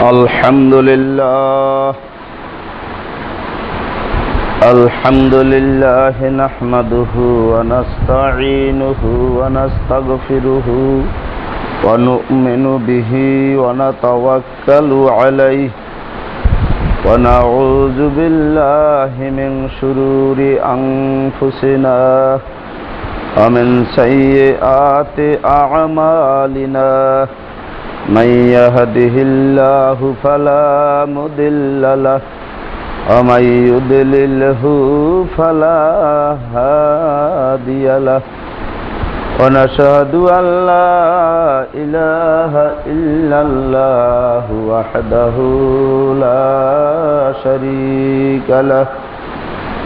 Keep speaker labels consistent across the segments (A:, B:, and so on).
A: الحمد لله نحمده ونستعينه ونستغفره ونؤمن به ونتوكل عليه ونعوذ بالله من شرور أنفسنا ومن سيئات أعمالنا من يهده الله فلا مضل له ومن يضلله فلا هادي له ونشهد أن لا إله إلا الله وحده لا شريك له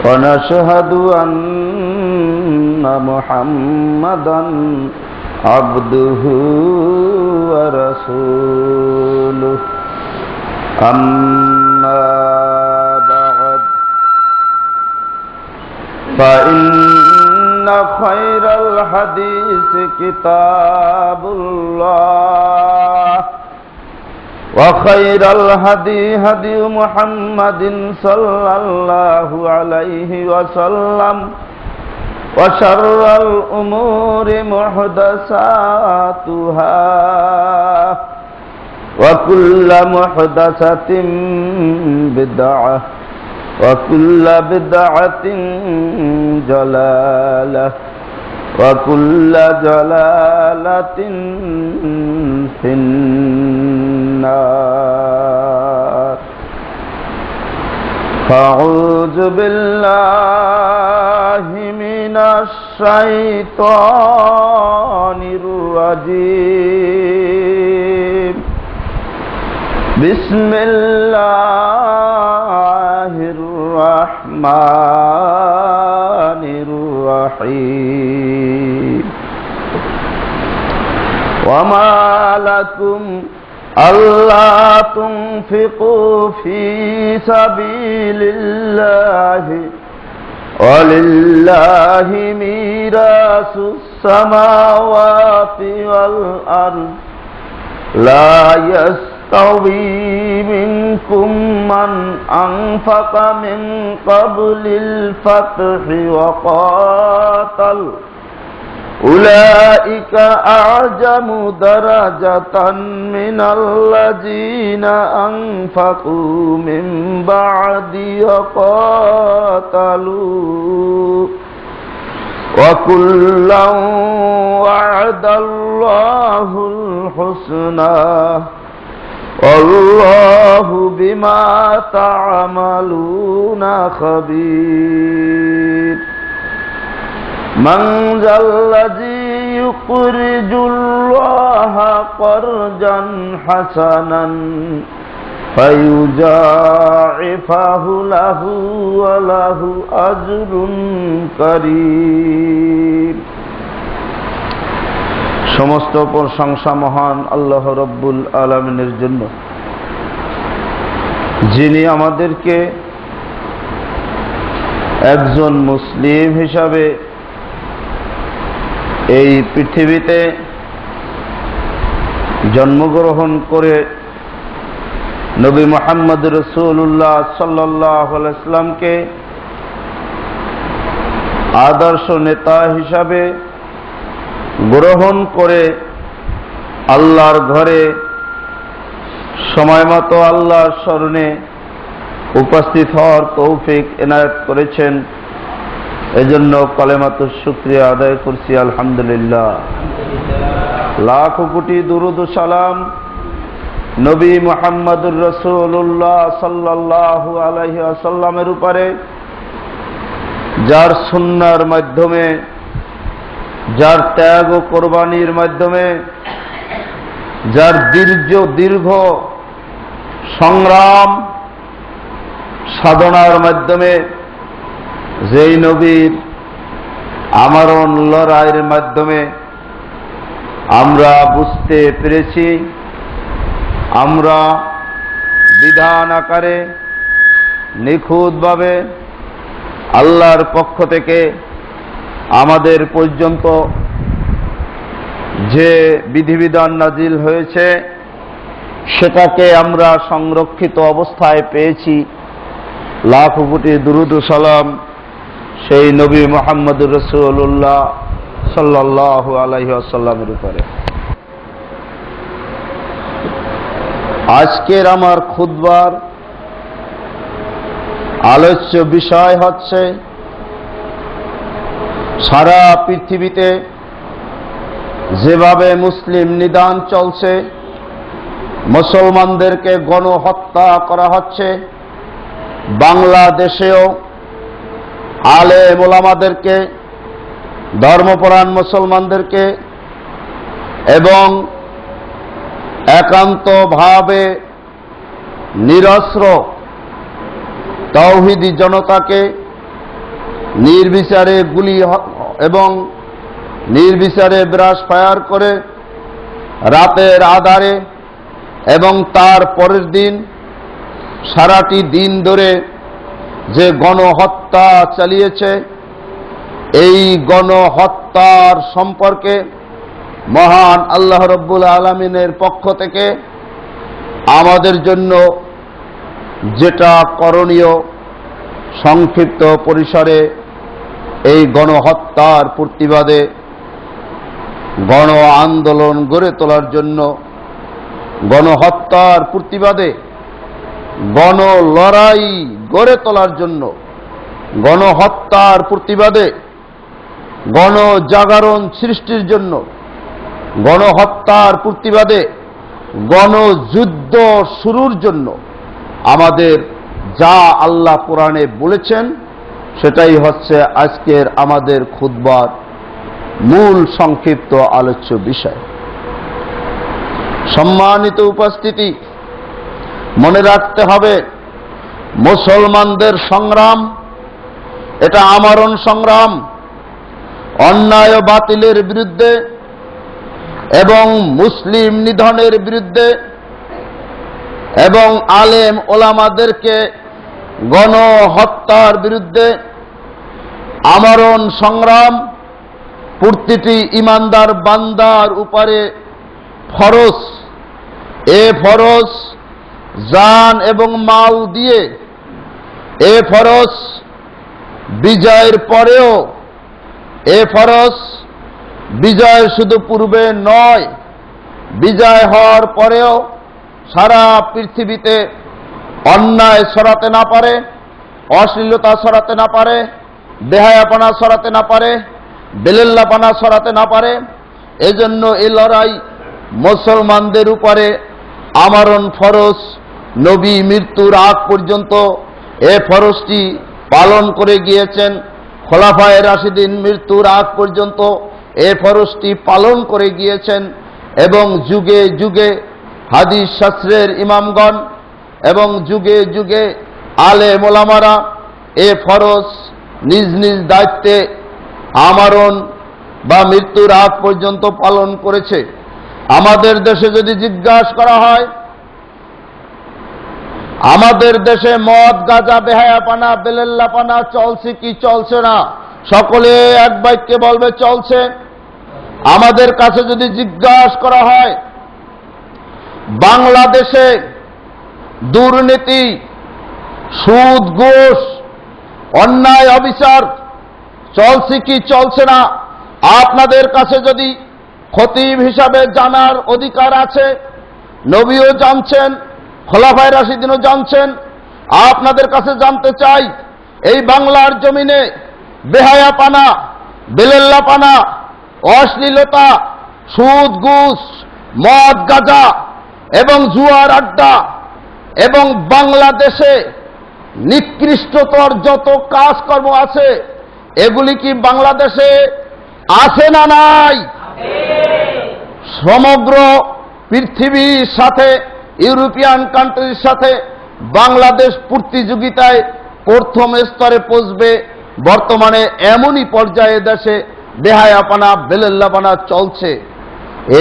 A: ونشهد أن محمدا عبده ورسوله أما بعد فإن خير الحديث كتاب الله وخير الهدي هدي محمد صلى الله عليه وسلم وشر الأمور محدثاتها وكل محدثة بدعة وكل بدعة ضلالة وكل ضلالة في النار. أعوذ بالله من الشيطان الرجيم. بسم الله الرحمن الرحيم. وما لكم ألا تنفقوا في سبيل الله ولله ميراث السماوات والأرض لا يستوي منكم من أنفق من قبل الفتح وقاتل أولئك أعظم درجة من الذين أنفقوا من بعد وقاتلوا وكلا وعد الله الحسنى والله بما تعملون خبير. من ذا الذي يقرض الله قرضا حسنا فيضاعفه له وله أجر كريم. সমস্ত প্রশংসা মহান আল্লাহ রব্বুল আলামিনের জন্য, যিনি আমাদেরকে একজন মুসলিম হিসাবে এই পৃথিবীতে জন্মগ্রহণ করে নবী মুহাম্মদ রাসূলুল্লাহ সাল্লাল্লাহু আলাইহি ওয়াসাল্লামকে আদর্শ নেতা হিসাবে গ্রহণ করে আল্লাহর ঘরে সময়মতো আল্লাহর স্মরণে উপস্থিত হওয়ার তৌফিক এনায়েত করেছেন। এজন্য কলেমাতুশ শুকরিয়া আদায় করছি আলহামদুলিল্লাহ। লাখ কোটি দুরূদ ও সালাম নবী মুহাম্মদুর রাসূলুল্লাহ সাল্লাল্লাহু আলাইহি ওয়াসাল্লামের উপরে, যার সুন্নাহর মাধ্যমে, যার ত্যাগ ও কোরবানির মাধ্যমে, যার দীর্ঘ সংগ্রাম সাধনার মাধ্যমে, যেই নবীর আমরণ লড়াইয়ের মাধ্যমে আমরা বুঝতে পেরেছি, আমরা বিধান আকারে নিখুঁতভাবে আল্লাহর পক্ষ থেকে আমাদের পর্যন্ত যে বিধিবিধান নাজিল হয়েছে সেটাকে আমরা সংরক্ষিত অবস্থায় পেয়েছি। লাখ কোটি দুরুদ ও সালাম সেই নবী মুহাম্মদুর রাসূলুল্লাহ সাল্লাল্লাহু আলাইহি ওয়াসাল্লামের উপরে। আজকের আমার খুতবার আলোচ্য বিষয় হচ্ছে সারা পৃথিবীতে যেভাবে মুসলিম নিদান চলছে, মুসলমানদেরকে গণহত্যা করা হচ্ছে, বাংলাদেশেও আলেম ওলামাদেরকে, ধর্মপরায়ণ মুসলমানদেরকে এবং একান্তভাবে নিরস্ত্র তাওহীদি জনতাকে নির্বিচারে গুলি এবং নির্বিচারে ব্রাশ ফায়ার করে রাতের আধারে এবং তার পরের দিন সারাটি দিন ধরে যে গণহত্যা চালিয়েছে, এই গণহত্যার সম্পর্কে মহান আল্লাহ রাব্বুল আলামিনের পক্ষ থেকে আমাদের জন্য যেটা করণীয়, সংক্ষিপ্ত পরিসরে এই গণহত্যার প্রতিবাদে গণ আন্দোলন গড়ে তোলার জন্য, গণহত্যার প্রতিবাদে গণ লড়াই গড়ে তোলার জন্য, গণহত্যার প্রতিবাদে গণজাগরণ সৃষ্টির জন্য, গণহত্যার প্রতিবাদে গণযুদ্ধ শুরুর জন্য আমাদের যা আল্লাহ কোরআনে বলেছেন সেটাই হচ্ছে আজকের আমাদের খুতবার মূল সংক্ষিপ্ত আলোচ্য বিষয়। সম্মানিত উপস্থিতি, মনে রাখতে হবে মুসলমানদের সংগ্রাম এটা আমরণ সংগ্রাম, অন্যায় বাতিলের বিরুদ্ধে এবং মুসলিম নিধনের বিরুদ্ধে এবং আলেম ওলামাদেরকে গণহত্যার বিরুদ্ধে আমরণ সংগ্রাম প্রতিটি ইমানদার বান্দার উপরে ফরজ। এ ফরজ জান এবং মাল দিয়ে, এ ফরজ বিজয়ের পরেও, এ ফরজ বিজয় শুধু পূর্বে নয়, বিজয় হওয়ার পরেও সারা পৃথিবীতে অন্যায় ছড়াতে না পারে, অশ্লীলতা ছড়াতে না পারে, বেহায়াপনা ছড়াতে না পারে, বেলেল্লাপনা ছড়াতে না পারে। এজন্য এই লড়াই মুসলমানদের উপরে আমরণ ফরজ। নবী মৃত্যুর আগ পর্যন্ত এ ফরজটি পালন করে গিয়েছেন, খোলাফায়ে রাশিদিন মৃত্যুর আগ পর্যন্ত এ ফরজটি পালন করে গিয়েছেন এবং যুগে যুগে হাদিস শাস্ত্রের ইমামগণ এবং যুগে যুগে আলেম ওলামারা এ ফরজ নিজ নিজ দায়িত্বে আমরণ বা মৃত্যুর আগ পর্যন্ত পালন করেছে। আমাদের দেশে যদি জিজ্ঞাসা করা হয়, আমাদের দেশে মদ, গাঁজা, বেহায়াপানা, বেলেল্লাপানা চলছে কি চলছে না? সকলে এক বাক্যে বলবে চলছে। আমাদের কাছে যদি জিজ্ঞাসা করা হয় বাংলাদেশে দুর্নীতি, সুদ, ঘুষ, অন্যায়, অবিচার চলছে কি চলছে না, আপনাদের কাছে যদি খতিব হিসাবে জানার অধিকার আছে, নবীও জানছেন, খোলাফায়ে রাশিদিনও জানছেন, আপনাদের কাছে জানতে চাই এই বাংলার জমিনে বেহায়াপানা, বেলেল্লাপানা, অশ্লীলতা, সুদ, ঘুষ, মদ, গাঁজা এবং জুয়ার আড্ডা এবং বাংলাদেশে নিকৃষ্টতর যত কাজকর্ম আছে এগুলি কি বাংলাদেশে আছে না নাই? সমগ্র পৃথিবীর সাথে, ইউরোপিয়ান কান্ট্রির সাথে বাংলাদেশ প্রতিযোগিতায় প্রথম স্তরে পৌঁছবে। বর্তমানে এমনই পর্যায়ে দেশে বেহায়াপানা, বেলেল্লাপানা চলছে।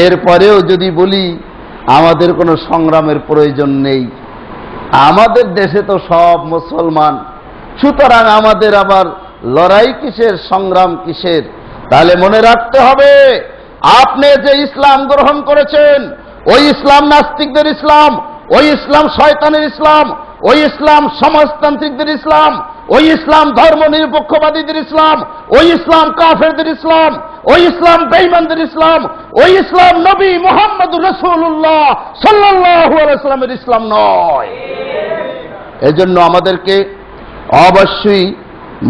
A: এরপরেও যদি বলি আমাদের কোনো সংগ্রামের প্রয়োজন নেই, আমাদের দেশে তো সব মুসলমান, সুতরাং আমাদের আবার লড়াই কিসের, সংগ্রাম কিসের? তাহলে মনে রাখতে হবে আপনি যে ইসলাম গ্রহণ করেছেন ওই ইসলাম নাস্তিকদের ইসলাম, ওই ইসলাম শয়তানের ইসলাম, ওই ইসলাম সমাজতান্ত্রিকদের ইসলাম, ওই ইসলাম ধর্মনিরপেক্ষবাদীদের ইসলাম, ওই ইসলাম কাফেরদের ইসলাম, ওই ইসলাম বেঈমানদের ইসলাম, ওই ইসলাম নবী মুহাম্মদুর রাসূলুল্লাহ সাল্লাল্লাহু আলাইহি ওয়াসাল্লামের ইসলাম নয়। এজন্য আমাদেরকে অবশ্যই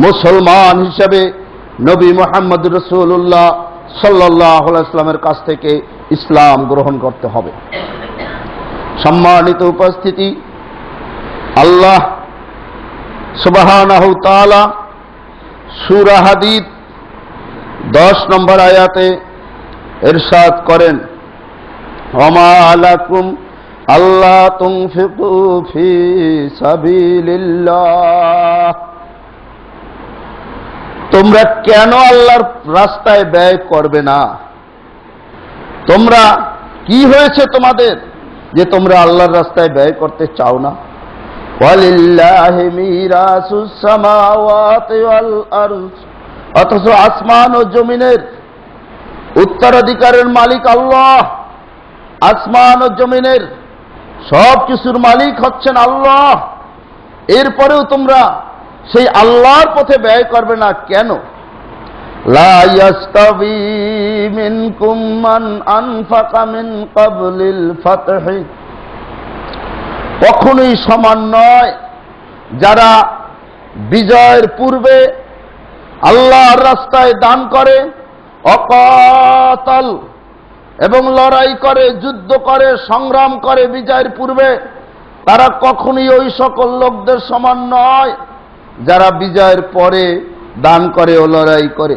A: মুসলমান হিসেবে নবী মুহাম্মদুর রাসূলুল্লাহ সাল্লাল্লাহু আলাইহি ওয়াসাল্লামের কাছ থেকে ইসলাম গ্রহণ করতে হবে। সম্মানিত উপস্থিতি, আল্লাহ সুবহানাহু তাআলা সূরা হাদীদ 10 নম্বর আয়াতে ইরশাদ করেন, ওমা লাকুম আল্লা তুনফিকু ফি সাবিলিল্লাহ, তোমরা কেন আল্লাহর রাস্তায় ব্যয় করবে না? তোমরা কি হয়েছে তোমাদের যে তোমরা আল্লাহর রাস্তায় ব্যয় করতে চাও না? ওয়ালিল্লাহি মিরাসুস সামাওয়াতি ওয়াল আরদ, অথচ আসমান ও জমিনের উত্তরাধিকারের মালিক আল্লাহ। আসমান ও জমিনের সব কিছুর মালিক হচ্ছেন আল্লাহ। এরপরেও তোমরা সেই আল্লাহর পথে ব্যয় করবে না কেন? লা ইয়াস্তাবি মিনকুম মান আনফাকা মিন ক্বাবলিল ফাতহি, কখনোই সমান নয় যারা বিজয়ের পূর্বে আল্লাহর রাস্তায় দান করে, অকাতাল এবং লড়াই করে, যুদ্ধ করে, সংগ্রাম করে বিজয়ের পূর্বে, তারা কখনোই ওই সকল লোকদের সমান নয় যারা বিজয়ের পরে দান করে ও লড়াই করে।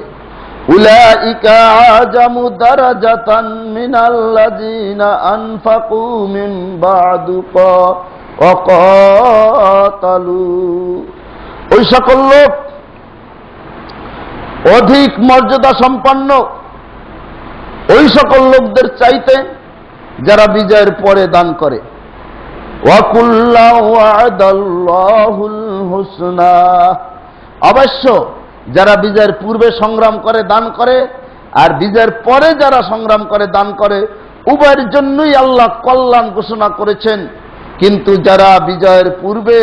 A: উলাইকা আজামু দারাজাতান মিনাল্লাযিনা আনফাকু মিন বাদু ওয়াকাতালু, ওই সকল লোক অধিক মর্যাদা সম্পন্ন ওই সকল লোকদের চাইতে যারা বিজয়ের পরে দান করে। ওয়াকুল্লা ওয়াদাল্লাহুল হুসনা, অবশ্য যারা বিজয়ের পূর্বে সংগ্রাম করে দান করে আর বিজয়ের পরে যারা সংগ্রাম করে দান করে, উভয়ের জন্যই আল্লাহ কল্যাণ ঘোষণা করেছেন। কিন্তু যারা বিজয়ের পূর্বে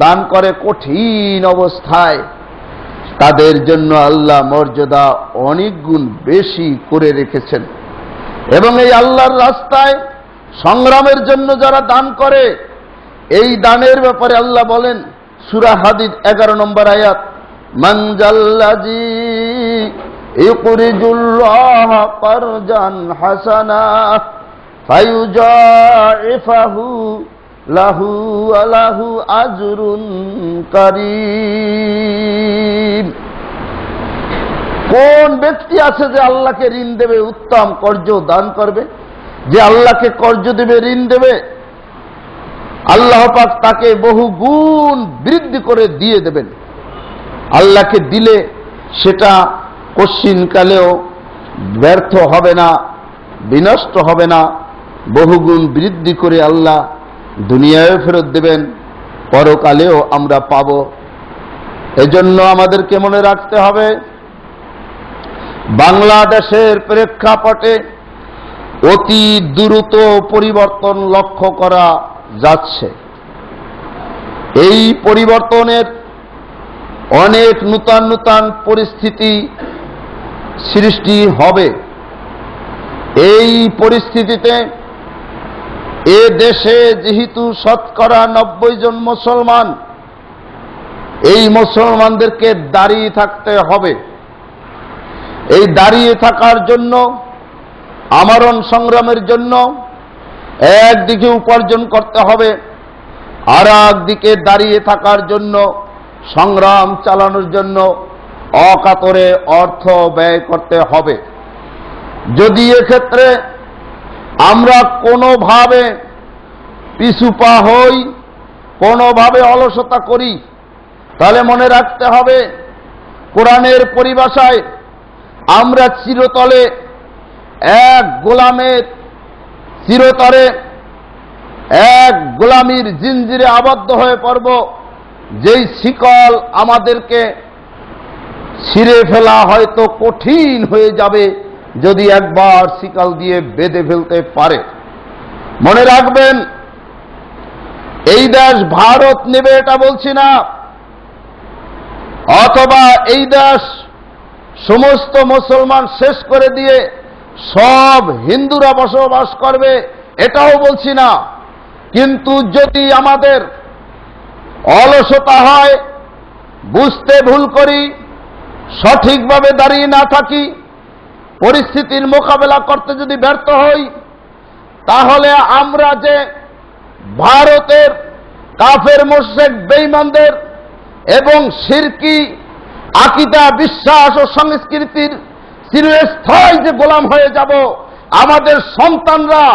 A: দান করে কঠিন অবস্থায়, তাদের জন্য আল্লাহ মর্যাদা অনেক গুণ বেশি করে রেখেছেন। এবং এই আল্লাহর রাস্তায় সংগ্রামের জন্য যারা দান করে, এই দানের ব্যাপারে আল্লাহ বলেন সূরা হাদীদ 11 নম্বর আয়াত, মান জাল্লাযী ইউকরিজুল্লাহ কারজান হাসানা ফায়ুজাইফাহু লাহু ওয়া লাহু আজরুন কারীম। কোন ব্যক্তি আছে যে আল্লাহকে ঋণ দেবে, উত্তম কর্জ দান করবে, যে আল্লাহকে কর্জ দেবে, ঋণ দেবে, আল্লাহ পাক তাকে বহু গুণ বৃদ্ধি করে দিয়ে দেবেন। আল্লাহকে দিলে সেটা কশ্চিনকালেও ব্যর্থ হবে না, বিনষ্ট হবে না, বহুগুণ বৃদ্ধি করে আল্লাহ দুনিয়ায় ফেরত দেবেন, পরকালেও আমরা পাব। এজন্য আমাদেরকে মনে রাখতে হবে, বাংলাদেশের প্রেক্ষাপটে অতি দ্রুত পরিবর্তন লক্ষ্য করা যাচ্ছে। এই পরিবর্তনের অনেক নূতন নূতন পরিস্থিতি সৃষ্টি হবে। এই পরিস্থিতিতে এ দেশে যেহেতু শতকরা 90 জন মুসলমান, এই মুসলমানদেরকে দাঁড়িয়ে থাকতে হবে। এই দাঁড়িয়ে থাকার জন্য, আমরণ সংগ্রামের জন্য একদিকে উপার্জন করতে হবে, আর একদিকে দাঁড়িয়ে থাকার জন্য, সংগ্রাম চালানোর জন্য অকাতরে অর্থ ব্যয় করতে হবে। যদি এক্ষেত্রে আমরা কোনোভাবে পিছুপা হই, কোনোভাবে অলসতা করি, তাহলে মনে রাখতে হবে, কোরআনের পরিভাষায় আমরা চিরতরে এক গোলামির জিনজিরে আবদ্ধ হয়ে পড়ব, যেই শিকল আমাদেরকে ছিঁড়ে ফেলা হয়তো কঠিন হয়ে যাবে যদি একবার শিকল দিয়ে বেঁধে ফেলতে পারে। মনে রাখবেন, এই দেশ ভারত নেবে এটা বলছি না, অথবা এই দেশ সমস্ত মুসলমান শেষ করে দিয়ে সব হিন্দুরা বসবাস করবে এটাও বলছি না। কিন্তু যদি আমাদের অলসতা হয়, বুঝতে ভুল করি, সঠিকভাবে দাঁড়িয়ে না থাকি, পরিস্থিতির মোকাবেলা করতে যদি ব্যর্থ হই, তাহলে আমরা যে ভারতের কাফের মুশরিক বেঈমানদের এবং শিরকি আকীদা বিশ্বাস ও সংস্কৃতির চিরস্থায়ী যে গোলাম হয়ে যাব, আমাদের সন্তানরা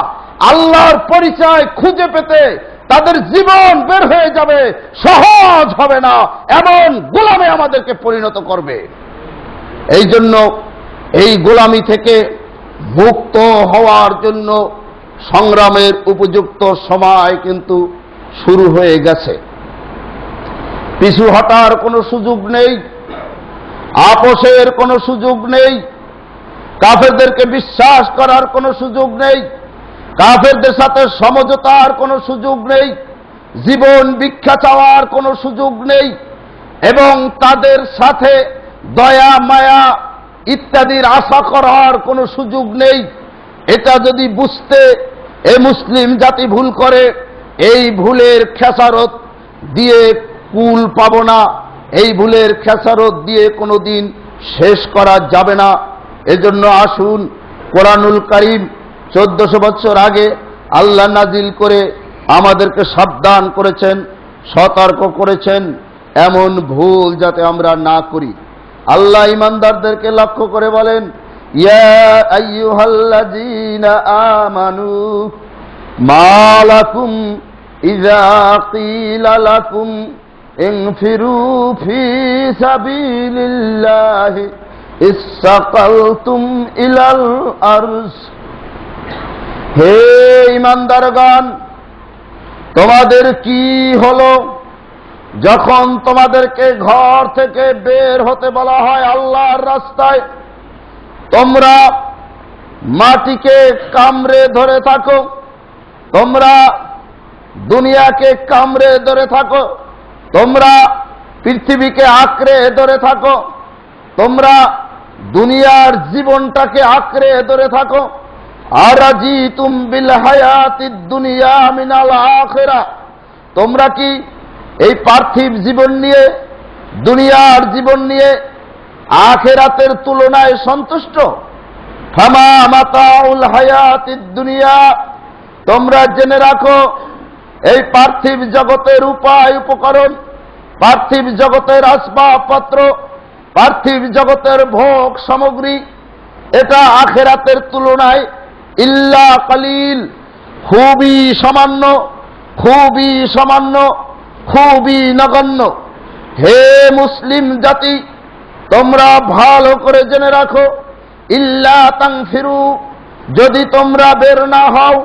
A: আল্লাহর পরিচয় খুঁজে পেতে তাদের জীবন বের হয়ে যাবে, সহজ হবে না, এমন গোলামে আমাদেরকে পরিণত করবে। এই জন্য এই গোলামি থেকে মুক্ত হওয়ার জন্য সংগ্রামের উপযুক্ত সময় কিন্তু শুরু হয়ে গেছে। পিছু হটার কোনো সুযোগ নেই, আপোষের কোনো সুযোগ নেই, কাফেরদেরকে বিশ্বাস করার কোনো সুযোগ নেই, কাফেরদের সাথে সমঝোতার কোনো সুযোগ নেই, জীবন ভিক্ষা চাওয়ার কোনো সুযোগ নেই, এবং তাদের সাথে দয়া মায়া ইত্যাদির আশা করার কোনো সুযোগ নেই। এটা যদি বুঝতে এ মুসলিম জাতি ভুল করে, এই ভুলের খেসারত দিয়ে কুল পাব না, এই ভুলের খেসারত দিয়ে কোনোদিন শেষ করা যাবে না। এজন্য আসুন, কোরআনুল কারীম 1400 বছর আগে আল্লাহ নাজিল করে আমাদেরকে সাবধান করেছেন, সতর্ক করেছেন, এমন ভুল যাতে আমরা না করি। আল্লাহ ঈমানদারদেরকে লক্ষ্য করে বলেন, ইয়া আইয়ুহাল্লাযীনা আমানু মা লাকুম ইযা ক্বিলা লাকুম ইনফিরু ফি সাবিলিল্লাহি ইসসাকালতুম ইলাল আরজ। হে ঈমানদারগণ, তোমাদের কি হলো যখন তোমাদেরকে ঘর থেকে বের হতে বলা হয় আল্লাহর রাস্তায়? তোমরা মাটিকে কামড়ে ধরে থাকো, তোমরা দুনিয়াকে কামড়ে ধরে থাকো, তোমরা পৃথিবীকে আঁকড়ে ধরে থাকো, তোমরা দুনিয়ার জীবনটাকে আঁকড়ে ধরে থাকো। আরাজিতুম বিল হায়াতিদ দুনিয়া মিনাল আখিরা, তোমরা কি এই পার্থিব জীবন নিয়ে, দুনিয়ার জীবন নিয়ে আখিরাতের তুলনায় সন্তুষ্ট? ফামা মাতাউল হায়াতিদ দুনিয়া, তোমরা জেনে রাখো এই পার্থিব জগতের উপায় উপকরণ, পার্থিব জগতের আসবাবপত্র, পার্থিব জগতের ভোগ সামগ্রী, এটা আখিরাতের তুলনায় ইল্লা কালিল, খুবই সামান্য, খুবই সামান্য, খুবই নগণ্য। হে মুসলিম জাতি, তোমরা ভালো করে জেনে রাখো, ইল্লা তানফিরু, যদি তোমরা বের না হও,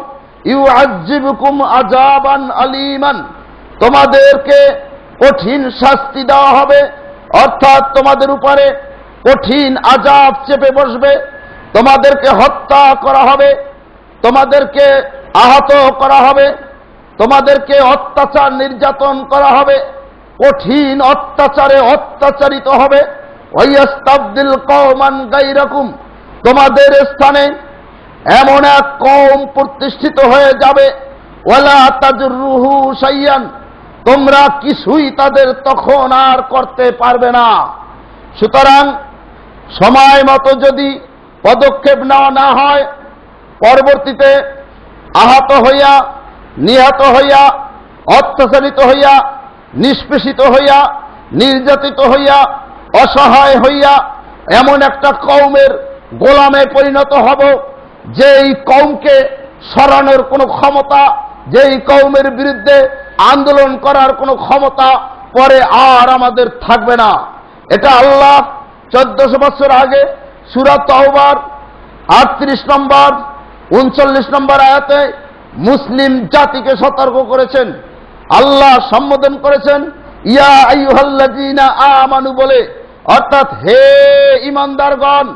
A: ইউআযিবকুম আযাবান আলীমান, তোমাদেরকে কঠিন শাস্তি দেওয়া হবে, অর্থাৎ তোমাদের উপরে কঠিন আযাব চেপে বসবে, তোমাদেরকে হত্যা করা হবে, তোমাদেরকে আহত করা হবে, তোমাদেরকে অত্যাচার নির্যাতন করা হবে, কঠিন অত্যাচারে অত্যাচারিত হবে। ওয়াইয়াস্তাবদিল কওমান গায়রাকুম, তোমাদের স্থানে এমন এক কওম প্রতিষ্ঠিত হয়ে যাবে, ওয়ালা তাজরুহু শাইয়ান, তোমরা কিছুই তাদের তখন আর করতে পারবে না। সুতরাং সময় মতো যদি পদক্ষেপ নেওয়া না হয়, পরবর্তীতে আহত হইয়া, নিহত হইয়া, অত্যাচারিত হইয়া, নিষ্পেষিত হইয়া, নির্যাতিত হইয়া, অসহায় হইয়া এমন একটা কওমের গোলামে পরিণত হব, যেই কওমকে সরানোর কোনো ক্ষমতা, যেই কওমের বিরুদ্ধে আন্দোলন করার কোনো ক্ষমতা পরে আর আমাদের থাকবে না। এটা আল্লাহ 1400 বছর আগে সূরা তাওবার 38 নম্বর 39 নম্বর আয়াতে মুসলিম জাতিকে সতর্ক করেছেন। আল্লাহ সম্বোধন করেছেন ইয়া আইয়ুহাল্লাযীনা আমানু বলে, অর্থাৎ হে ঈমানদারগণ,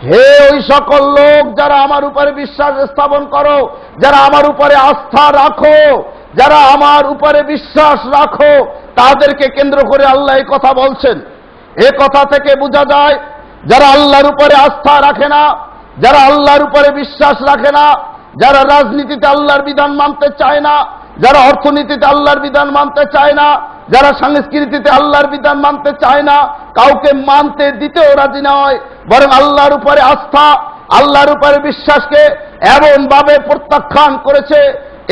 A: হে ওই সকল লোক যারা আমার উপরে বিশ্বাস স্থাপন করো, যারা আমার উপরে আস্থা রাখো, যারা আমার উপরে বিশ্বাস রাখো, তাদেরকে কেন্দ্র করে আল্লাহ এই কথা বলছেন। এ কথা থেকে বোঝা যায় যারা আল্লাহর উপরে আস্থা রাখে না, যারা আল্লাহর উপরে বিশ্বাস রাখে না, যারা রাজনীতিতে আল্লাহর বিধান মানতে চায় না, যারা অর্থনীতিতে আল্লাহর বিধান মানতে চায় না, যারা সংস্কৃতিতে আল্লাহর বিধান মানতে চায় না, কাউকে মানতে দিতেও রাজি নয়, বরং আল্লাহর উপরে আস্থা, আল্লাহর উপরে বিশ্বাসকে এমন ভাবে প্রত্যাখ্যান করেছে,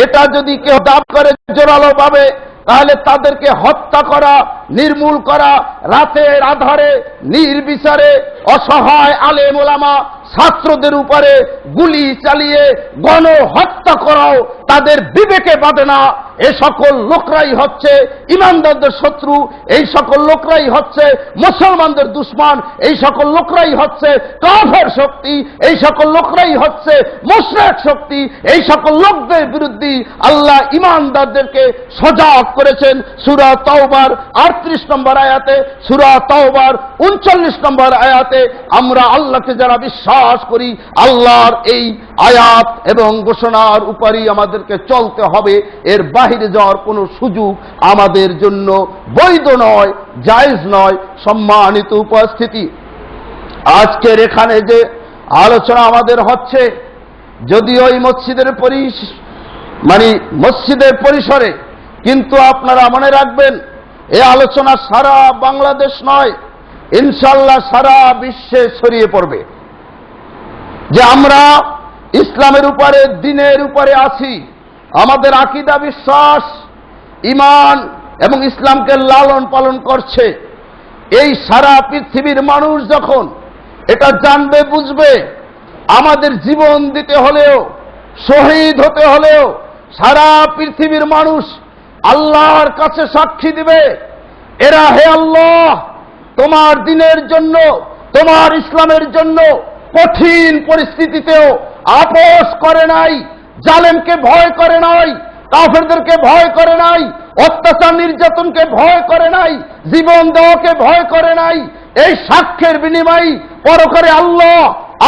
A: এটা যদি কেউ দাবি করে জোরালো ভাবে, তাহলে তাদেরকে হত্যা করা, নির্মূল করা, রাতের আধারে নির্বিচারে অসহায় আলেম ওলামা ছাত্রদের উপরে গুলি চালিয়ে গণহত্যা করাও তাদের বিবেকে বাঁধে না। এ সকল লোকরাই হচ্ছে ইমানদারদের শত্রু, এই সকল লোকরাই হচ্ছে মুসলমানদের দুশমন, এই সকল লোকরাই হচ্ছে কাফের শক্তি, এই সকল লোকরাই হচ্ছে মুশরিক শক্তি। এই সকল লোকদের বিরুদ্ধে আল্লাহ ইমানদারদেরকে সজাগ করেছেন সূরা তাওবার 38 নম্বর আয়াতে, সূরা তাওবার 39 নম্বর আয়াতে। আমরা আল্লাহকে যারা বিশ্বাস করি, আল্লাহর এই আয়াত এবং ঘোষণার উপরই আমাদেরকে চলতে হবে, এর বাহিরে যাওয়ার কোনো সুযোগ আমাদের জন্য বৈধ নয়, জায়েজ নয়। সম্মানিত উপস্থিতি, আজকের এখানে যে আলোচনা আমাদের হচ্ছে, যদিও এই মসজিদের মসজিদের পরিসরে, কিন্তু আপনারা মনে রাখবেন এই আলোচনা সারা বাংলাদেশ নয়, ইনশাআল্লাহ সারা বিশ্বে ছড়িয়ে পড়বে যে আমরা ইসলামের উপরে, দ্বীনের উপরে আছি। আমাদের আকীদা, বিশ্বাস, ঈমান এবং ইসলামকে লালন পালন করছে। এই সারা পৃথিবীর মানুষ যখন এটা জানবে, বুঝবে, আমাদের জীবন দিতে হলেও, শহীদ হতে হলেও সারা পৃথিবীর মানুষ আল্লাহর কাছে সাক্ষী দিবে, এরা হে আল্লাহ তোমার দ্বীনের জন্য, তোমার ইসলামের জন্য কঠিন পরিস্থিতিতেও আপোষ করে নাই, জালেমকে ভয় করে নাই, কাফেরদেরকে ভয় করে নাই, অত্যাচার নির্যাতনকে ভয় করে নাই, জীবন দেওয়াকে ভয় করে নাই। এই সাক্ষ্যের বিনিময়ে পরকালে আল্লাহ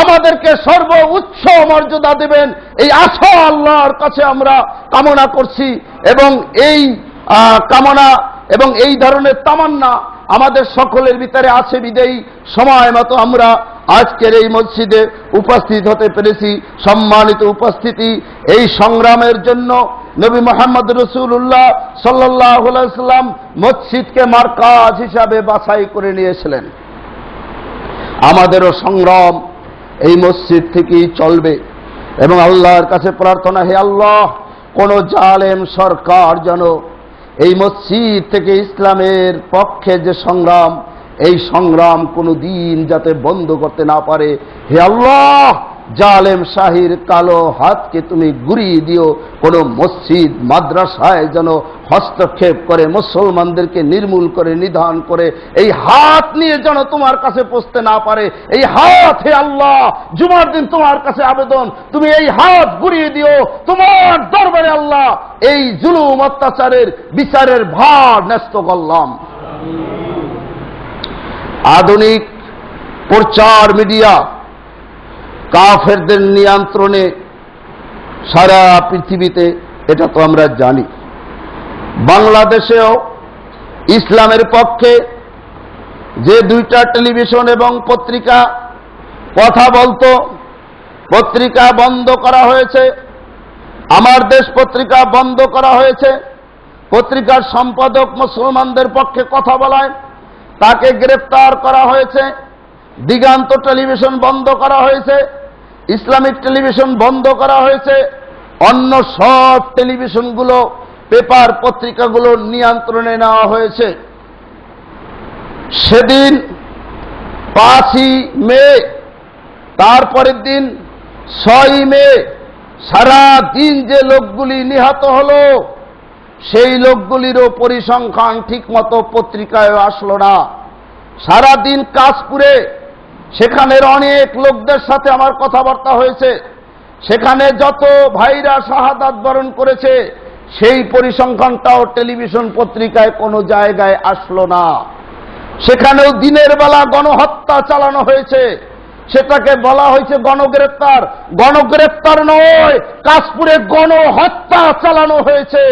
A: আমাদেরকে সর্বোচ্চ মর্যাদা দেবেন, এই আশা আল্লাহর কাছে আমরা কামনা করছি। এবং এই কামনা এবং এই ধরনের তামান্না আমাদের সকলের ভিতরে আছে বিদেই সময় মতো আমরা আজকের এই মসজিদে উপস্থিত হতে পেরেছি। সম্মানিত উপস্থিতি, এই সংগ্রামের জন্য নবী মুহাম্মদ রাসূলুল্লাহ সাল্লাল্লাহু আলাইহি ওয়াসাল্লাম মসজিদকে মারকাজ হিসাবে বাছাই করে নিয়েছিলেন। আমাদেরও সংগ্রাম এই মসজিদ থেকেই চলবে এবং আল্লাহর কাছে প্রার্থনা, হে আল্লাহ কোন জালেম সরকার যেন এই মসজিদ থেকে ইসলামের পক্ষে যে সংগ্রাম, এই সংগ্রাম কোনো দিন যাতে বন্ধ করতে না পারে। হে আল্লাহ জালেম শাহির কালো হাতকে তুমি গুড়িয়ে দিও, কোন মসজিদ মাদ্রাসায় যেন হস্তক্ষেপ করে মুসলমানদেরকে নির্মূল করে, নিধন করে, এই হাত নিয়ে যেন তোমার কাছে পৌঁছতে না পারে। এই হাত হে আল্লাহ জুমার দিন তোমার কাছে আবেদন, তুমি এই হাত গুড়িয়ে দিও তোমার দরবারে আল্লাহ, এই জুলুম অত্যাচারের বিচারের ভার ন্যস্ত করলাম। আধুনিক প্রচার মিডিয়া কাফেরদের নিয়ন্ত্রণে সারা পৃথিবীতে, এটা তো আমরা জানি। বাংলাদেশেও ইসলামের পক্ষে যে দুইটা টেলিভিশন এবং পত্রিকা কথা বলতো, পত্রিকা বন্ধ করা হয়েছে। আমার দেশ পত্রিকা বন্ধ করা হয়েছে। পত্রিকার সম্পাদক মুসলমানদের পক্ষে কথা বলায় তাকে গ্রেফতার করা হয়েছে। দিগান্ত টেলিভিশন বন্ধ করা হয়েছে, ইসলামিক টেলিভিশন বন্ধ করা হয়েছে। অন্য সব টেলিভিশনগুলো, পেপার পত্রিকাগুলোর নিয়ন্ত্রণে নেওয়া হয়েছে। সেদিন 5ই মে, তারপরের দিন 6ই মে, সারা দিন যে লোকগুলি নিহত হলো, সেই লোকগুলিরও পরিসংখ্যান ঠিকমতো পত্রিকায় আসলো না। সারা দিন কাশপুরে, সেখানের অনেক লোকদের সাথে আমার কথাবার্তা হয়েছে, সেখানে যত ভাইরা শাহাদাত বরণ করেছে সেই পরিসংখ্যানটাও টেলিভিশন পত্রিকায় কোনো জায়গায় আসলো না। সেখানেও দিনের বেলা গণহত্যা চালানো হয়েছে, সেটাকে বলা হয়েছে গণগ্রেপ্তার। গণগ্রেপ্তার নয়, কাশপুরে গণহত্যা চালানো হয়েছে।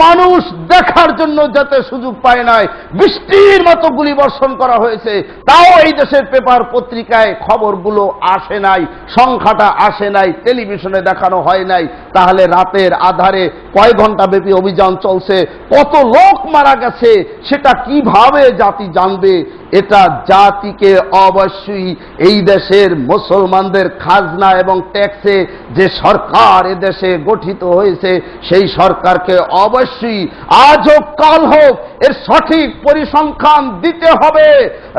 A: মানুষ দেখার জন্য যাতে সুযোগ পায় নাই, বৃষ্টির মতো গুলি বর্ষণ করা হয়েছে। তাও এই দেশের পেপার পত্রিকায় খবরগুলো আসে নাই, সংখ্যাটা আসে নাই, টেলিভিশনে দেখানো হয় নাই। তাহলে রাতের আধারে কয় ঘন্টা ব্যাপী অভিযান চলছে, কত লোক মারা গেছে, সেটা কিভাবে জাতি জানবে? এটা জাতিকে অবশ্যই এই দেশের মুসলমানদের খাজনা এবং ট্যাক্সে যে সরকার এদেশে গঠিত হয়েছে, সেই সরকারকে অবশ্যই আজ হোক কাল হোক এর সঠিক পরিসংখ্যান দিতে হবে।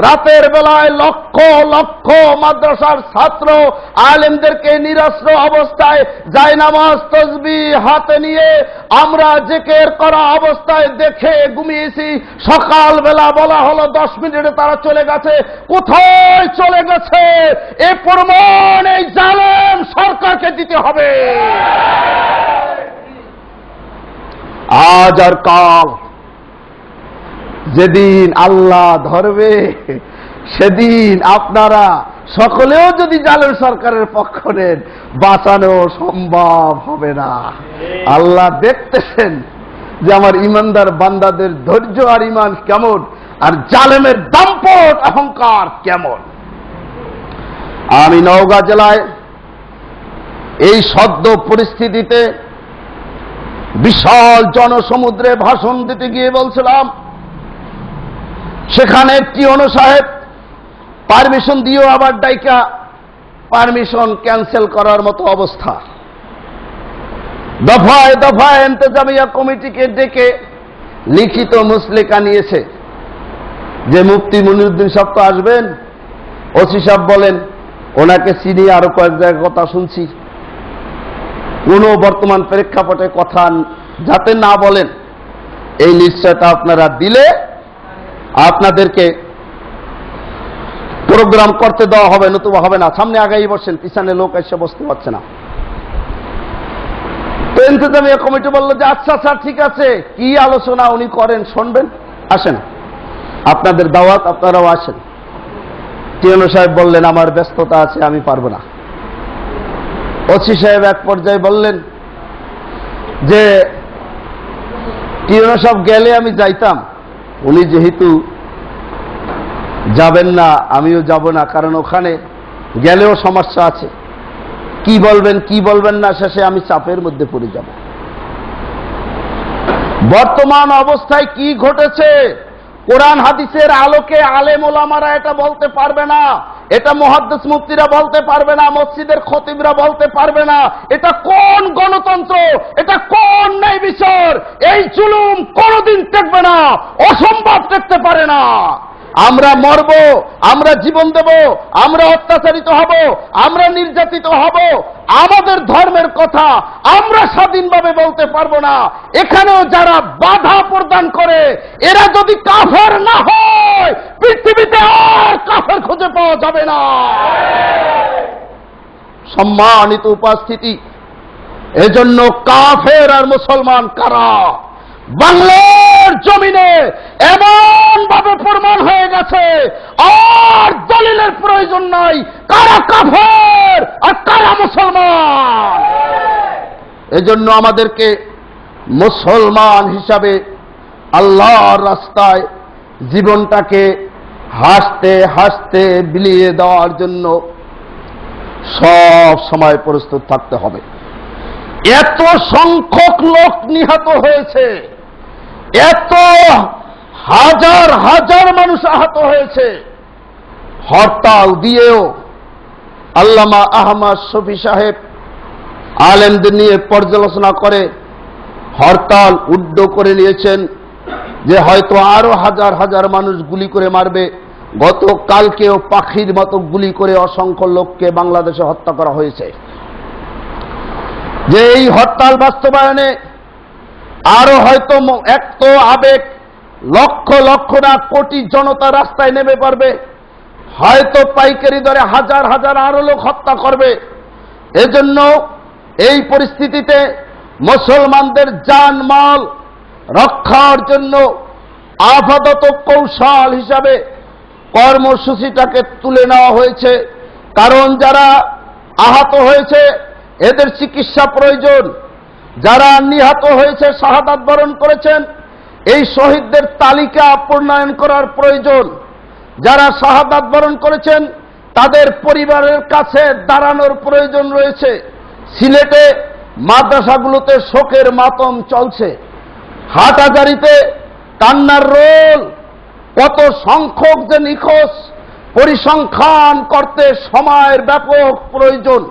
A: রাতের বেলায় লক্ষ লক্ষ মাদ্রাসার ছাত্র আলেমদেরকে নিরস্ত্র অবস্থায় জায়নামাজ তসবিহ হাতে নিয়ে আমরা জিকির করা অবস্থায় দেখে ঘুমিয়েছি। সকালবেলা বলা হলো 10 মিনিটে তারা চলে গেছে। কোথায় চলে গেছে এ প্রমাণ এই জালেম সরকারকে দিতে হবে। আজ আর কাল যেদিন আল্লাহ ধরবে, সেদিন আপনারা সকলেও যদি জালেম সরকারের পক্ষ নেন, বাঁচানো সম্ভব হবে না। আল্লাহ দেখতেছেন যে আমার ইমানদার বান্দাদের ধৈর্য আর ইমান কেমন, আর জালেমের দাম্পট অহংকার কেমন। আমি নওগাঁ জেলায় এই সদ্য পরিস্থিতিতে বিশাল জনসমুদ্রে ভাষণ দিতে গিয়ে বলছিলাম, সেখানে টিওনো সাহেব পারমিশন দিয়েও আবার ডাইকা পারমিশন ক্যান্সেল করার মতো অবস্থা। দফায় দফায় ইন্তেজামিয়া কমিটিকে ডেকে লিখিত মুসলেকা নিয়েছে যে মুফতি মনিরুদ্দিন সাহেব তো আসবেন। ওসি সাহেব বলেন ওনাকে চিনি, আরো কয়েক জায়গায় কথা শুনছি, কোন বর্তমান প্রেক্ষাপটে কথা যাতে না বলেন এই নিশ্চয়তা আপনারা দিলে আপনাদেরকে প্রোগ্রাম করতে দেওয়া হবে, নতুবা হবে না। সামনে আগাই বসেন, পিছনে লোক এসে বসতে পারছে না। তো ইন্তেজামিয়া কমিটি বললো যে আচ্ছা স্যার ঠিক আছে, কি আলোচনা উনি করেন শুনবেন, আসেন, আপনাদের দাওয়াত, আপনারাও আসেন। টিওনো সাহেব বললেন আমার ব্যস্ততা আছে, আমি পারবো না। ওসি সাহেব এক পর্যায়ে বললেন যে টিওনো সাহেব গেলে আমি যাইতাম, উনি যেহেতু যাবেন না আমিও যাব না, কারণ ওখানে গেলেও সমস্যা আছে, কি বলবেন কি বলবেন না, শেষে আমি চাপের মধ্যে পড়ে যাব। বর্তমান অবস্থায় কি ঘটেছে কোরআন হাদিসের আলোকে আলেম ওলামারা এটা বলতে পারবে না, এটা মুহাদ্দিস মুফতিরা বলতে পারবে না, মসজিদের খতিবরা বলতে পারবে না। এটা কোন গণতন্ত্র, এটা কোন ন্যায় বিচার? এই জুলুম কোনদিন টেকবে না, অসম্ভব টেকতে পারে না। আমরা মরব, আমরা জীবন দেব, আমরা অত্যাচারিত হব, আমরা নির্যাতিত হব, আমাদের ধর্মের কথা আমরা স্বাধীনভাবে বলতে পারবো না। এখানেও যারা বাধা প্রদান করে এরা যদি কাফের না হয়, পৃথিবীতে আর কাফের খুঁজে পাওয়া যাবে না। সম্মানিত উপস্থিতি, এজন্য কাফের আর মুসলমান কারা বাংলার জমিনে এমন ভাবে প্রমাণ হয়ে গেছে, আর দলিলের প্রয়োজন নাই কারা কাফের আর কারা মুসলমান। এজন্য আমাদেরকে মুসলমান হিসাবে আল্লাহর রাস্তায় জীবনটাকে হাসতে হাসতে বিলিয়ে দেওয়ার জন্য সব সময় প্রস্তুত থাকতে হবে। এত সংখ্যক লোক নিহত হয়েছে, এত হাজার হাজার মানুষ আহত হয়েছে, হরতাল দিয়েও আল্লামা আহমদ শফি সাহেব আলেমদের নিয়ে পর্যালোচনা করে হরতাল উড্ড করে নিয়েছেন যে হয়তো আরো হাজার হাজার মানুষ গুলি করে মারবে। গতকালকেও পাখির মতো গুলি করে অসংখ্য লোককে বাংলাদেশে হত্যা করা হয়েছে। যে এই হরতাল বাস্তবায়নে আরো হয়তো এক তো আবেগ, লক্ষ লক্ষ না কোটি জনতা রাস্তায় নেমে পড়বে, হয়তো পাইকারি দরে হাজার হাজার আরো লোক হত্যা করবে। এজন্য এই পরিস্থিতিতে মুসলমানদের জানমাল রক্ষার জন্য আপাতত কৌশল হিসাবে কর্মসূচিটাকে তুলে নেওয়া হয়েছে কারণ যারা আহত হয়েছে এদের চিকিৎসা প্রয়োজন, যারা নিহত হয়েছে শাহাদাত বরণ করেছেন এই শহীদদের তালিকা প্রণয়ন করার প্রয়োজন, যারা শাহাদাত বরণ করেছেন তাদের পরিবারের কাছে দাঁড়ানোর প্রয়োজন রয়েছে। সিলেটে মাদ্রাসাগুলোতে শোকের মাতম চলছে, হাটহাজারীতে কান্নার রোল, কত সংখ্যক যে নিখোঁজ পরিসংখ্যান করতে সময়ের ব্যাপক প্রয়োজন।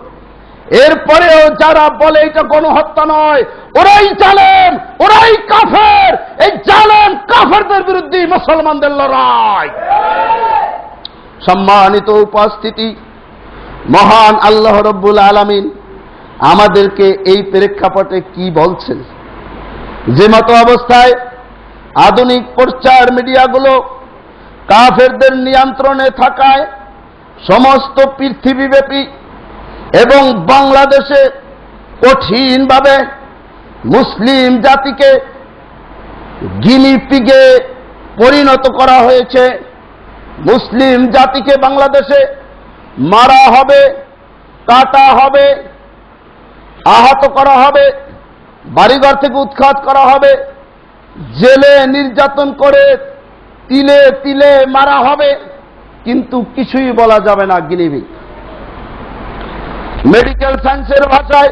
A: এরপরেও যারা বলে এটা গণহত্যা নয়, ওরাই জালেম, ওরাই কাফের। এই জালেম কাফেরদের বিরুদ্ধে মুসলমানদের লড়াই। সম্মানিত উপস্থিতি, মহান আল্লাহ রব্বুল আলামিন আমাদেরকে এই প্রেক্ষাপটে কি বলছেন? যে মতো অবস্থায় আধুনিক প্রচার মিডিয়াগুলো কাফেরদের নিয়ন্ত্রণে থাকায় সমস্ত পৃথিবীব্যাপী এবং বাংলাদেশে কঠিনভাবে মুসলিম জাতিকে গিনি পিগে পরিণত করা হয়েছে। মুসলিম জাতিকে বাংলাদেশে মারা হবে, কাটা হবে, আহত করা হবে, বাড়িঘর থেকে উৎখাত করা হবে, জেলে নির্যাতন করে তিলে তিলে মারা হবে, কিন্তু কিছুই বলা যাবে না গিনিপিগ। মেডিকেল সায়েন্সের ভাষায়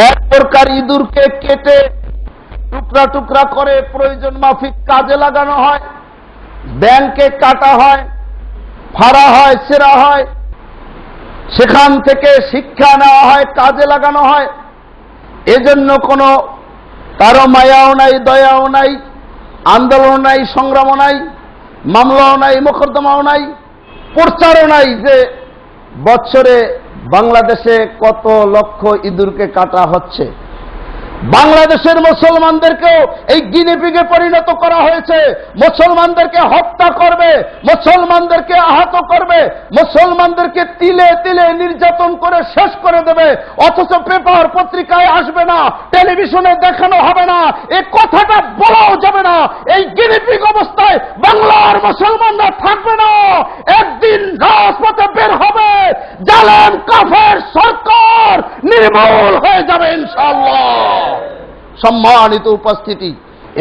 A: এক প্রকার ইঁদুরকে কেটে টুকরা টুকরা করে প্রয়োজন মাফিক কাজে লাগানো হয়, ব্যাংকে কাটা হয়, ফাড়া হয়, ছেঁড়া হয়, সেখান থেকে শিক্ষা নেওয়া হয়, কাজে লাগানো হয়। এজন্য কোনো কারো মায়াও নাই, দয়াও নাই, আন্দোলন নাই, সংগ্রামও নাই, মামলাও নাই, মোকদ্দমাও নাই, প্রচারও নাই যে বছরে বাংলাদেশে কত লক্ষ ইঁদুরকে কাটা হচ্ছে। বাংলাদেশের মুসলমানদেরকেও এই গিনিপিগে পরিণত করা হয়েছে। মুসলমানদেরকে হত্যা করবে, মুসলমানদেরকে আহত করবে, মুসলমানদেরকে তিলে তিলে নির্যাতন করে শেষ করে দেবে, অথচ পেপার পত্রিকায় আসবে না, টেলিভিশনে দেখানো হবে না, এই কথাটা বলাও যাবে না। এই গিনিপিগ অবস্থায় বাংলার মুসলমানরা থাকবে না, একদিন রাজপথে বের হবে, জালেম কাফের সরকার নির্মূল হয়ে যাবে ইনশাআল্লাহ। সম্মানিত উপস্থিতি,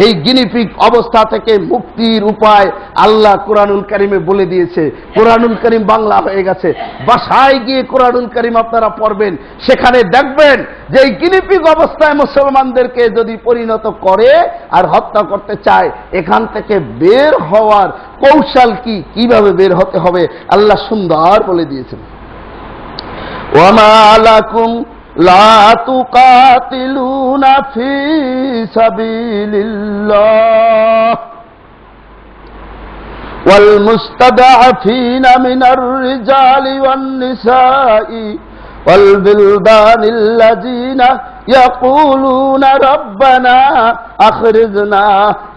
A: এই গিনিপিগ অবস্থা থেকে মুক্তির উপায় আল্লাহ কুরআনুল কারীমে বলে দিয়েছে। কুরআনুল কারীম বাংলা হয়ে গেছে, বাসায় গিয়ে কুরআনুল কারীম আপনারা পড়বেন, সেখানে দেখবেন যে এই গিনিপিগ অবস্থায় মুসলমানদেরকে যদি পরিণত করে আর হত্যা করতে চায়, এখান থেকে বের হওয়ার কৌশল কি, কিভাবে বের হতে হবে আল্লাহ সুন্দর বলে দিয়েছেন। ওয়ামা লাকুম লা তুকাতিলুনা ফি সাবিলিল্লাহ ওয়াল মুস্তাদআফিনা মিনার রিজালি ওয়ান নিসাই ওয়াল বিলদানিল্লাযিনা ইয়াকুলুনা রাব্বানা আখরিজনা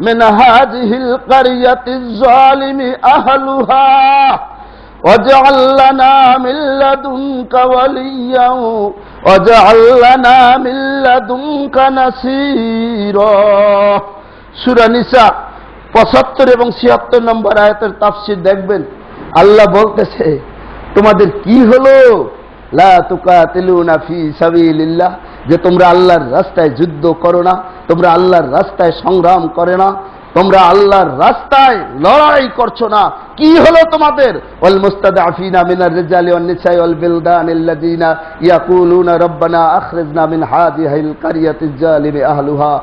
A: মিন হাযিহিল ক্বরিয়াতিজ যালিমি আহলুহা واجعل لنا من لدنك وليا واجعل لنا من لدنك نصيرا। সূরা নিসা 75 এবং 76 নম্বর আয়াতের তাফসীর দেখবেন, আল্লাহ বলতেছে তোমাদের কি হলো, লা তুকাতিলুনা ফি সাবিলিল্লাহ, যে তোমরা আল্লাহর রাস্তায় যুদ্ধ করো না, তোমরা আল্লাহর রাস্তায় সংগ্রাম করে না, তোমরা আল্লাহর রাস্তায় লড়াই করছো না। কি হলো তোমাদের? ওয়াল মুস্তাদআফিনা মিনার রিজালি ওয়ান নিসাই ওয়াল বিলদানিল্লাযিনা ইয়াকুলুনা রাব্বানা আখরিজনা মিন হাযিহিল ক্বরিয়াতিজ জালিমি আহলুহা।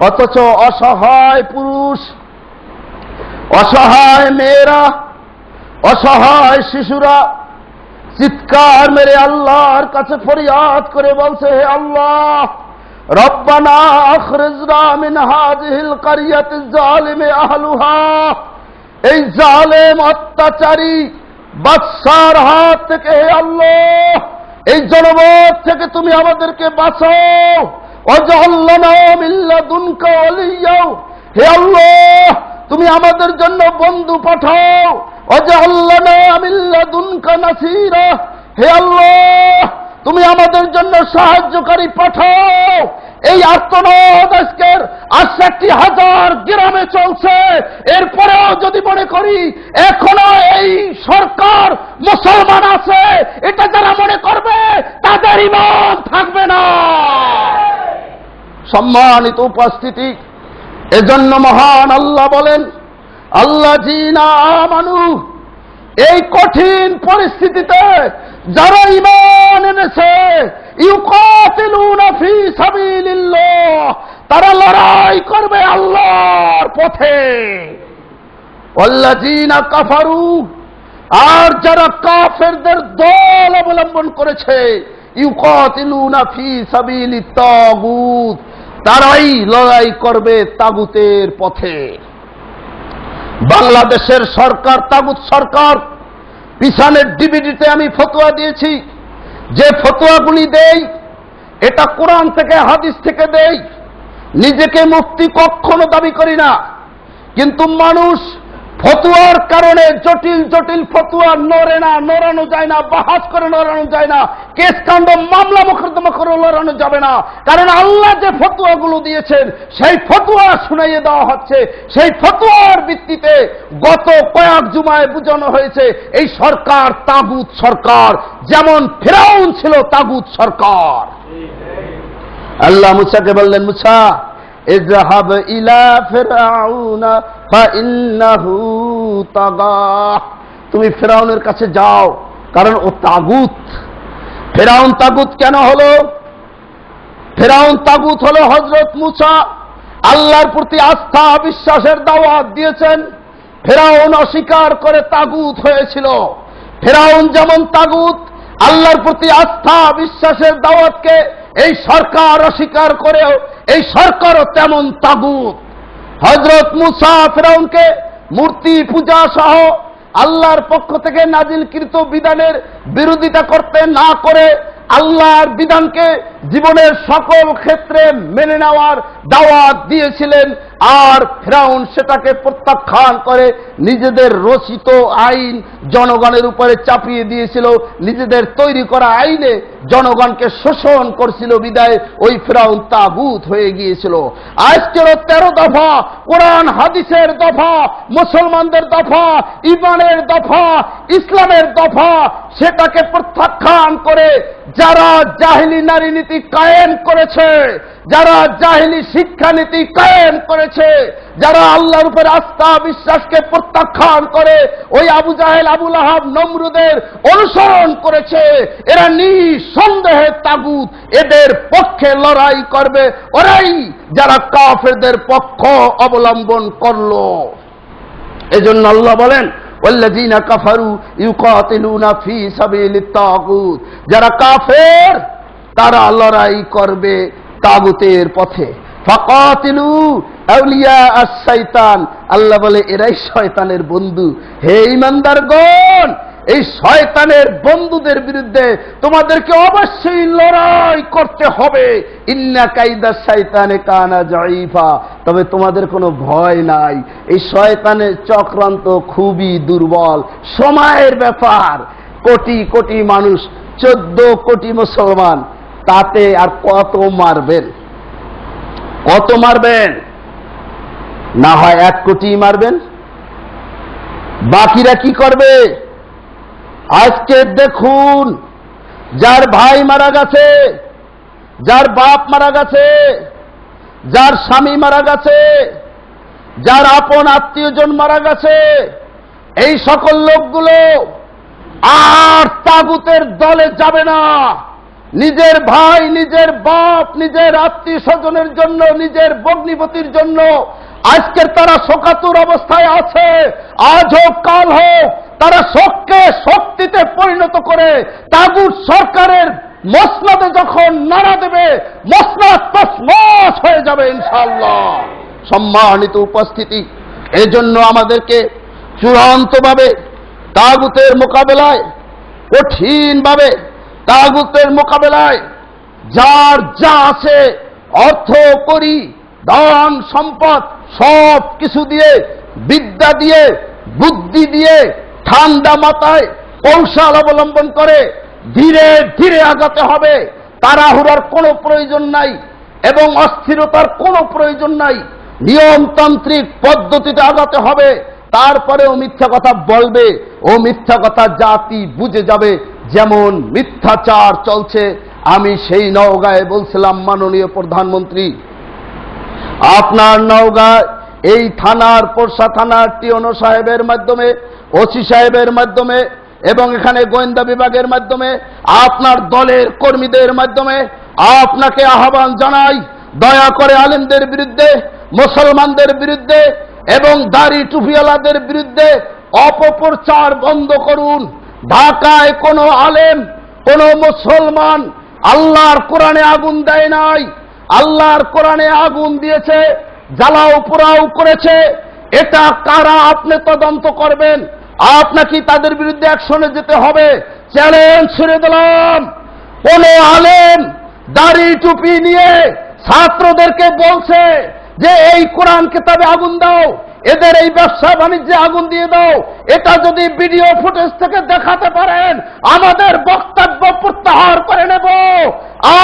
A: অথচ অসহায় পুরুষ, অসহায় মেয়েরা, অসহায় শিশুরা চিৎকার মেরে আল্লাহর কাছে ফরিয়াদ করে বলছে, হে আল্লাহ, রব্বানা আখরিজনা মিন হাযিহিল ক্বরিয়াতিজ জালিমি আহলুহা, এই জালেম অত্যাচারী বাদশার হাত থেকে হে আল্লাহ, এই জনপদ থেকে তুমি আমাদেরকে বাঁচাও। ওয়াজআল লানা মিন লাদুনকা ওয়ালিয়্যা, হে আল্লাহ তুমি আমাদের জন্য বন্ধু পাঠাও। ওয়াজআল লানা মিন লাদুনকা নাসীরা, হে আল্লাহ তুমি আমাদের জন্য সাহায্যকারী পাঠাও। এই আর্তনাদ আজকের ৬৮,০০০ গ্রামে চলছে। এরপরেও যদি মনে করি এখনো এই সরকার মুসলমান আছে এটা যারা মনে করবে তাদের ঈমান থাকবে না। সম্মানিত উপস্থিতি, এজন্য মহান আল্লাহ বলেন, আল্লাযীনা আমানু, এই কঠিন পরিস্থিতিতে যারা ঈমান এনেছে, ইউকাতিলুনা ফি সাবিলিল্লাহ, তারা লড়াই করবে আল্লাহর পথে। ওয়াল্লাযীনা কাফারু, আর যারা কাফেরদের দল অবলম্বন করেছে, ইউকাতিলুনা ফি সাবিলিত তাগুত, তারাই লড়াই করবে তাগুতের পথে। বাংলাদেশের সরকার তাগুত সরকার। পিছনের ডিভিডিতে আমি ফতোয়া দিয়েছি, যে ফতোয়াগুলি দেই এটা কোরআন থেকে হাদিস থেকে দেই। নিজেকে মুফতি কখনো দাবি করি না, কিন্তু মানুষ ফতোয়ার কারণে জটিল জটিল ফতোয়া নড়ে না, নড়ানো যায় না, বাহাস করে নড়ানো যায় না, কেস কাণ্ড মামলা মোকদ্দমা করে লড়ানো যাবে না। কারণ আল্লাহ যে ফতোয়াগুলো দিয়েছেন সেই ফতোয়া শুনাইয়ে দেওয়া হচ্ছে। সেই ফতোয়ার ভিত্তিতে গত কয়েক জুমায় বোঝানো হয়েছে এই সরকার তাগুত সরকার, যেমন ফিরাউন ছিল তাগুত সরকার। আল্লাহ মুসাকে বললেন, মুসা ইযহাব ইলা ফিরআউনা ফাইন্নাহু তাগা, তুমি ফিরআউনের কাছে যাও, কারণ ও তাগুত। ফিরআউন তাগুত কেন হলো? ফিরআউন তাগুত হলো হযরত মুসা আল্লাহর প্রতি আস্থা বিশ্বাসের দাওয়াত দিয়েছেন, ফিরআউন অস্বীকার করে তাগুত হয়েছিল। ফিরআউন যেমন তাগুত, আল্লাহর প্রতি আস্থা বিশ্বাসের দাওয়াতকে এই সরকার অস্বীকার করেও এই সরকারও তেমন তাগুত। হযরত মুসা ফিরআউনকে মূর্তি পূজা সহ আল্লাহর পক্ষ থেকে নাজিলকৃত বিধানের বিরোধিতা করতে না করে আল্লাহর বিধানকে জীবনের সকল ক্ষেত্রে মেনে নেওয়ার দাওয়াত দিয়েছিলেন। আর ফিরআউন সেটাকে প্রত্যাখ্যান করে নিজেদের রচিত আইন জনগণের উপরে চাপিয়ে দিয়েছিল, নিজেদের তৈরি করা আইনে জনগণকে শোষণ করছিল, বিদায় ওই ফিরআউন তাগুত হয়ে গিয়েছিল। আজকের 13 দফা কোরআন হাদিসের দফা, মুসলমানদের দফা, ঈমানের দফা, ইসলামের দফা, সেটাকে প্রত্যাখ্যান করে যারা জাহিলি নারী নীতি কায়েম করেছে, যারা জাহিলি শিক্ষানীতি কায়েম করেছে, যারা আল্লাহর উপর আস্থা বিশ্বাসকে প্রত্যাখ্যান করে ওই আবু জাহেল, আবু লাহাব, নমরুদের অনুসরণ করেছে, এরা নিঃসন্দেহে তাগুত। এদের পক্ষে লড়াই করবে ওরাই যারা কাফেরদের পক্ষ অবলম্বন করলো। এজন্য আল্লাহ বলেন, ওয়াল্লাযীনা কাফারু ইউকাতিলুনা ফি সাবিলিত তাগুত, যারা কাফের তারা লড়াই করবে তাগুতের পথে। ফাকাতিলু আউলিয়া আশ-শাইতান, আল্লাহ বলে এরাই শয়তানের বন্ধু। হে ঈমানদারগণ, এই শয়তানের বন্ধুদের বিরুদ্ধে তোমাদেরকে অবশ্যই লড়াই করতে হবে। ইন্না কাইদা শাইতানে কানা যায়ীফা, তবে তোমাদের কোনো ভয় নাই, এই শয়তানের চক্রান্ত খুবই দুর্বল। সময়ের ব্যাপার, কোটি কোটি মানুষ, 14 কোটি মুসলমান, তাতে আর কত মারবেন? কত মারবেন? না হয় 1 কোটি মারবেন, বাকিরা কি করবে? আজকে দেখুন, যার ভাই মারা গেছে, যার বাপ মারা গেছে, যার স্বামী মারা গেছে, যার আপন আত্মীয়জন মারা গেছে, এই সকল লোকগুলো আর তাগুতের দলে যাবে না। নিজের ভাই, নিজের বাপ, নিজের আত্মীয় স্বজনের জন্য, নিজের ভগ্নিপতির জন্য আজকের তারা শোকাতুর অবস্থায় আছে। আজ হোক কাল হোক তারা শোককে শক্তিতে পরিণত করে তাগুত সরকারের মসনদে যখন নাড়া দেবে, মসনদ তছনছ হয়ে যাবে ইনশাআল্লাহ। সম্মানিত উপস্থিতি, এজন্য আমাদেরকে চূড়ান্তভাবে তাগুতের মোকাবেলায়, কঠিনভাবে তাগুতের মোকাবেলায় যার যা আছে, অর্থ করি, ধন সম্পদ সব কিছু দিয়ে, বিদ্যা দিয়ে, বুদ্ধি দিয়ে, ঠান্ডা মাথায় কৌশল অবলম্বন করে ধীরে ধীরে আগাতে হবে। তাড়াহুড়ার কোনো প্রয়োজন নাই এবং অস্থিরতার কোনো প্রয়োজন নাই। নিয়মতান্ত্রিক পদ্ধতিতে আগাতে হবে।
B: তারপরেও মিথ্যা কথা বলবে, ও মিথ্যা কথা জাতি বুঝে যাবে। যেমন মিথ্যাচার চলছে, আমি সেই নওগাঁয় বলছিলাম, মাননীয় প্রধানমন্ত্রী, আপনার নওগাঁ এই থানার পোরশা থানার টিওনো সাহেবের মাধ্যমে, ওসি সাহেবের মাধ্যমে এবং এখানে গোয়েন্দা বিভাগের মাধ্যমে, আপনার দলের কর্মীদের মাধ্যমে আপনাকে আহ্বান জানাই, দয়া করে আলেমদের বিরুদ্ধে, মুসলমানদের বিরুদ্ধে এবং দাড়ি টুপিওয়ালাদের বিরুদ্ধে অপপ্রচার বন্ধ করুন। ঢাকায় কোনো আলেম, কোনো মুসলমান আল্লাহর কোরআনে আগুন দেয় নাই, আল্লাহর কোরআনে আগুন দিয়েছে, জ্বালাও পোড়াও করেছে। এটা কারা আপনি তদন্ত করবেন, আপনাকে তাদের বিরুদ্ধে অ্যাকশনে যেতে হবে। চ্যালেঞ্জ ছুড়ে দিলাম, কোন আলেম দাড়ি টুপি নিয়ে ছাত্রদেরকে বলছে যে এই কোরআন কিতাবে আগুন দাও, এদের এই ব্যবসা বাণিজ্যে আগুন দিয়ে দাও, এটা যদি ভিডিও ফুটেজ থেকে দেখাতে পারেন আমাদের বক্তব্য প্রত্যাহার করে নেব।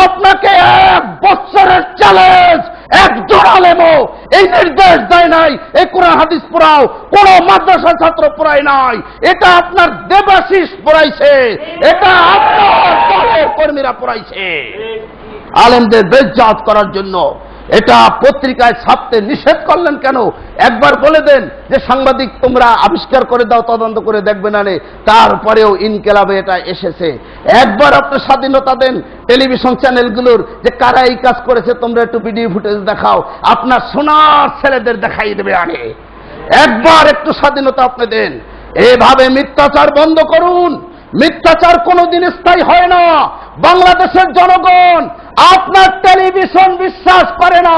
B: আপনাকে 1 বছরের চ্যালেঞ্জ, একজন আলেমও এই নির্দেশ দেয় নাই এই কোরআন হাদিস পড়াও, কোন মাদ্রাসা ছাত্র পড়ায় নাই, এটা আপনার দেবাশিস পড়াইছে, এটা আপনার দলের কর্মীরা পড়াইছে আলেমদের বেইজ্জত করার জন্য। এটা পত্রিকায় ছাপতে নিষেধ করলেন কেন? একবার বলে দেন যে সাংবাদিক তোমরা আবিষ্কার করে দাও, তদন্ত করে দেখবে না নে। তারপরেও ইনকেলাবে এটা এসেছে। একবার আপনি স্বাধীনতা দেন টেলিভিশন চ্যানেলগুলোর, যে কারা এই কাজ করেছে তোমরা একটু ভিডিও ফুটেজ দেখাও, আপনার সোনার ছেলেদের দেখাই দেবে আগে। একবার একটু স্বাধীনতা আপনি দেন। এভাবে মিথ্যাচার বন্ধ করুন। মিথ্যাচার কোনোদিন স্থায়ী হয় না। বাংলাদেশের জনগণ আপনার টেলিভিশন বিশ্বাস করে না,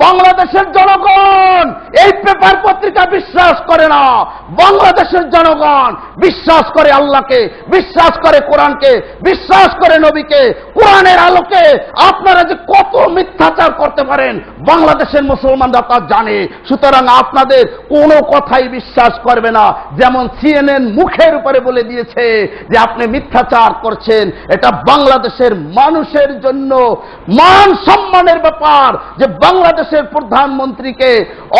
B: বাংলাদেশের জনগণ এই পেপার পত্রিকা বিশ্বাস করে না, বাংলাদেশের জনগণ বিশ্বাস করে আল্লাহকে, বিশ্বাস করে কোরআনকে, বিশ্বাস করে নবীকে। কোরআনের আলোকে আপনারা যে কত মিথ্যাচার করতে পারেন বাংলাদেশের মুসলমানরা তা জানে। সুতরাং আপনাদের কোনো কথাই বিশ্বাস করবে না। যেমন সিএনএন মুখের উপরে বলে দিয়েছে যে আপনি মিথ্যাচার করছেন, এটা বাংলাদেশের মানুষের জন্য মান সম্মানের ব্যাপার যে বাংলাদেশের প্রধানমন্ত্রীকে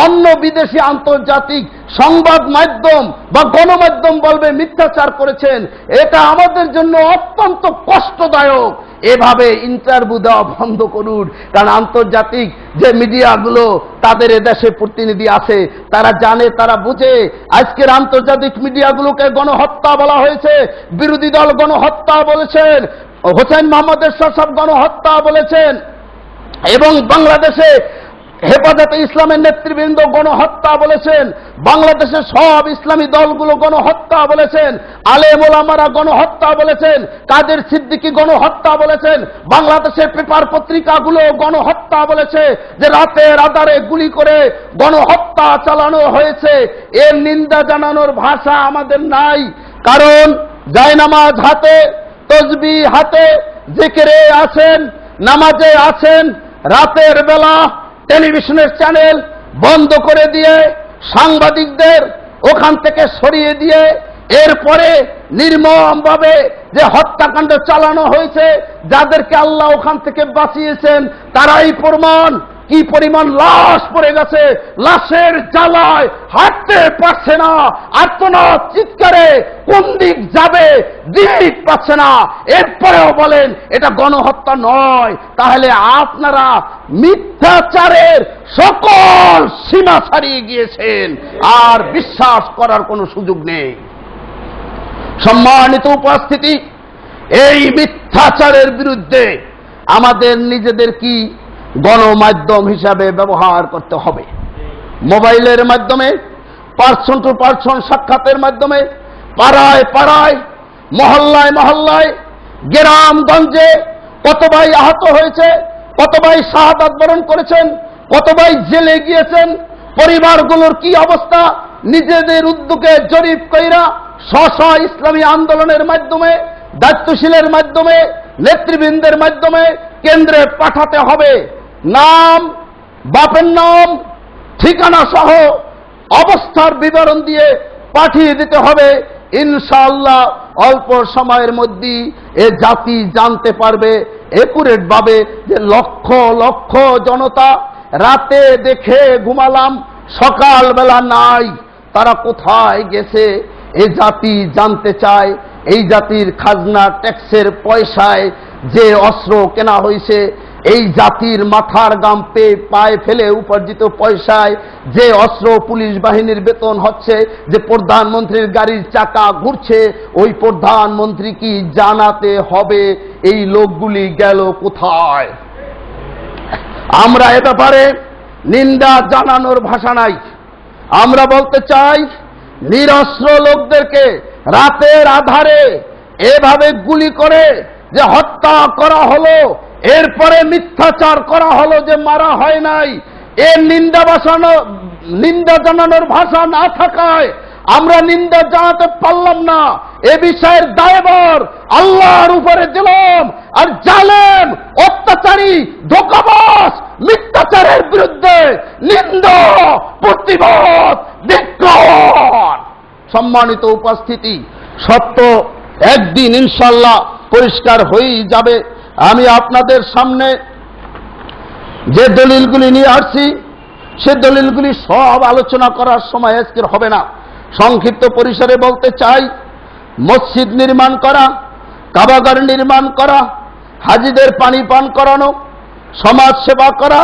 B: অন্য বিদেশি আন্তর্জাতিক সংবাদ মাধ্যম বা গণমাধ্যম বলবে মিথ্যাচার করেছেন। এটা আমাদের জন্য অত্যন্ত কষ্টদায়ক। এভাবে ইন্টারভিউ দেওয়া বন্ধ করুন। কারণ আন্তর্জাতিক যে মিডিয়াগুলো, তাদের এদেশে প্রতিনিধি আছে, তারা জানে, তারা বুঝে। আজকের আন্তর্জাতিক মিডিয়াগুলোকে গণহত্যা বলা হয়েছে, বিরোধী দল গণহত্যা বলেছেন, হোসেন মোহাম্মদ এরশাদ সাহেব গণহত্যা বলেছেন, এবং বাংলাদেশে হেফাজতে ইসলামের নেতৃবৃন্দ গণহত্যা বলেছেন, বাংলাদেশের সব ইসলামী দলগুলো গণহত্যা বলেছেন, আলেম ওলামারা গণহত্যা বলেছেন, কাদের সিদ্দিকী গণহত্যা বলেছেন, বাংলাদেশের পেপার পত্রিকাগুলো গণহত্যা বলেছে যে রাতের আধারে গুলি করে গণহত্যা চালানো হয়েছে। এর নিন্দা জানানোর ভাষা আমাদের নাই। কারণ জায়নামাজ হাতে, তসবিহ হাতে, জিকিরে আছেন, নামাজে আছেন, রাতের বেলা টেলিভিশনের চ্যানেল বন্ধ করে দিয়ে সাংবাদিকদের ওখান থেকে সরিয়ে দিয়ে এরপরে নির্মমভাবে যে হত্যাকাণ্ড চালানো হয়েছে, যাদেরকে আল্লাহ ওখান থেকে বাঁচিয়েছেন তারাই প্রমাণ। কি পরিমাণ লাশ পড়ে গেছে, লাশের জ্বালায় হাঁটতে পারছে না, আর্তনাদ চিৎকারে কোন দিক যাবে দিক পাচ্ছে না, এরপরেও বলেন এটা গণহত্যা নয়। তাহলে আপনারা মিথ্যাচারের সকল সীমা ছাড়িয়ে গিয়েছেন, আর বিশ্বাস করার কোনো সুযোগ নেই। সম্মানিত উপস্থিতি, এই মিথ্যাচারের বিরুদ্ধে আমাদের নিজেদের কি গণমাধ্যম হিসাবে ব্যবহার করতে হবে। মোবাইলের মাধ্যমে, পার্সন টু পার্সন সাক্ষাতের মাধ্যমে, পাড়ায় পাড়ায়, মহল্লায় মহল্লায়, গ্রামগঞ্জে কত ভাই আহত হয়েছে, কত ভাই শাহাদাত বরণ করেছেন, কত ভাই জেলে গিয়েছেন, পরিবারগুলোর কি অবস্থা, নিজেদের উদ্যোগে জরিপ কইরা স্ব ইসলামী আন্দোলনের মাধ্যমে, দায়িত্বশীলের মাধ্যমে, নেতৃবৃন্দের মাধ্যমে কেন্দ্রে পাঠাতে হবে। নাম, বাপের নাম, ঠিকানা সহ অবস্থার বিবরণ দিয়ে পাঠিয়ে দিতে হবে। ইনশাআল্লাহ অল্প সময়ের মধ্যেই এ জাতি জানতে পারবে একুরেট ভাবে যে লক্ষ লক্ষ জনতা রাতে দেখে ঘুমালাম, সকালবেলা নাই, তারা কোথায় গেছে এই জাতি জানতে চায়। এই জাতির খাজনা ট্যাক্সের পয়সায় যে অস্ত্র কেনা হয়েছে, এই জাতির মাথার গাম পায়ে ফেলে উপার্জিত পয়সায় যে অস্ত্র পুলিশ বাহিনীর বেতন হচ্ছে, যে প্রধানমন্ত্রীর গাড়ির চাকা ঘুরছে, ওই প্রধানমন্ত্রী কি জানাতে হবে এই লোকগুলি গেল কোথায়? আমরা এ ব্যাপারে নিন্দা জানানোর ভাষা নাই। আমরা বলতে চাই, নিরস্ত্র লোকদেরকে রাতের আধারে এভাবে গুলি করে যে হত্যা করা হলো, এরপরে মিথ্যাচার করা হলো যে মারা হয় নাই, এর নিন্দা জানানোর ভাষা না থাকায় আমরা নিন্দা জানাতে পারলাম না। এ বিষয়ের দায়ভার আল্লাহর উপরে দিলাম। আর জালেম, অত্যাচারী, ধোঁকাবাজ, মিথ্যাচারের বিরুদ্ধে নিন্দা, প্রতিবাদ, ধিক্কার। সম্মানিত উপস্থিতি, সত্য একদিন ইনশাআল্লাহ পরিষ্কার হয়েই যাবে। আমি আপনাদের সামনে যে দলিলগুলি নিয়ে আসছি, সে দলিলগুলি সব আলোচনা করার সময় আজকের হবে না। সংক্ষিপ্ত পরিসরে বলতে চাই, মসজিদ নির্মাণ করা, কাবাগার নির্মাণ করা, হাজিদের পানি পান করানো, সমাজ সেবা করা,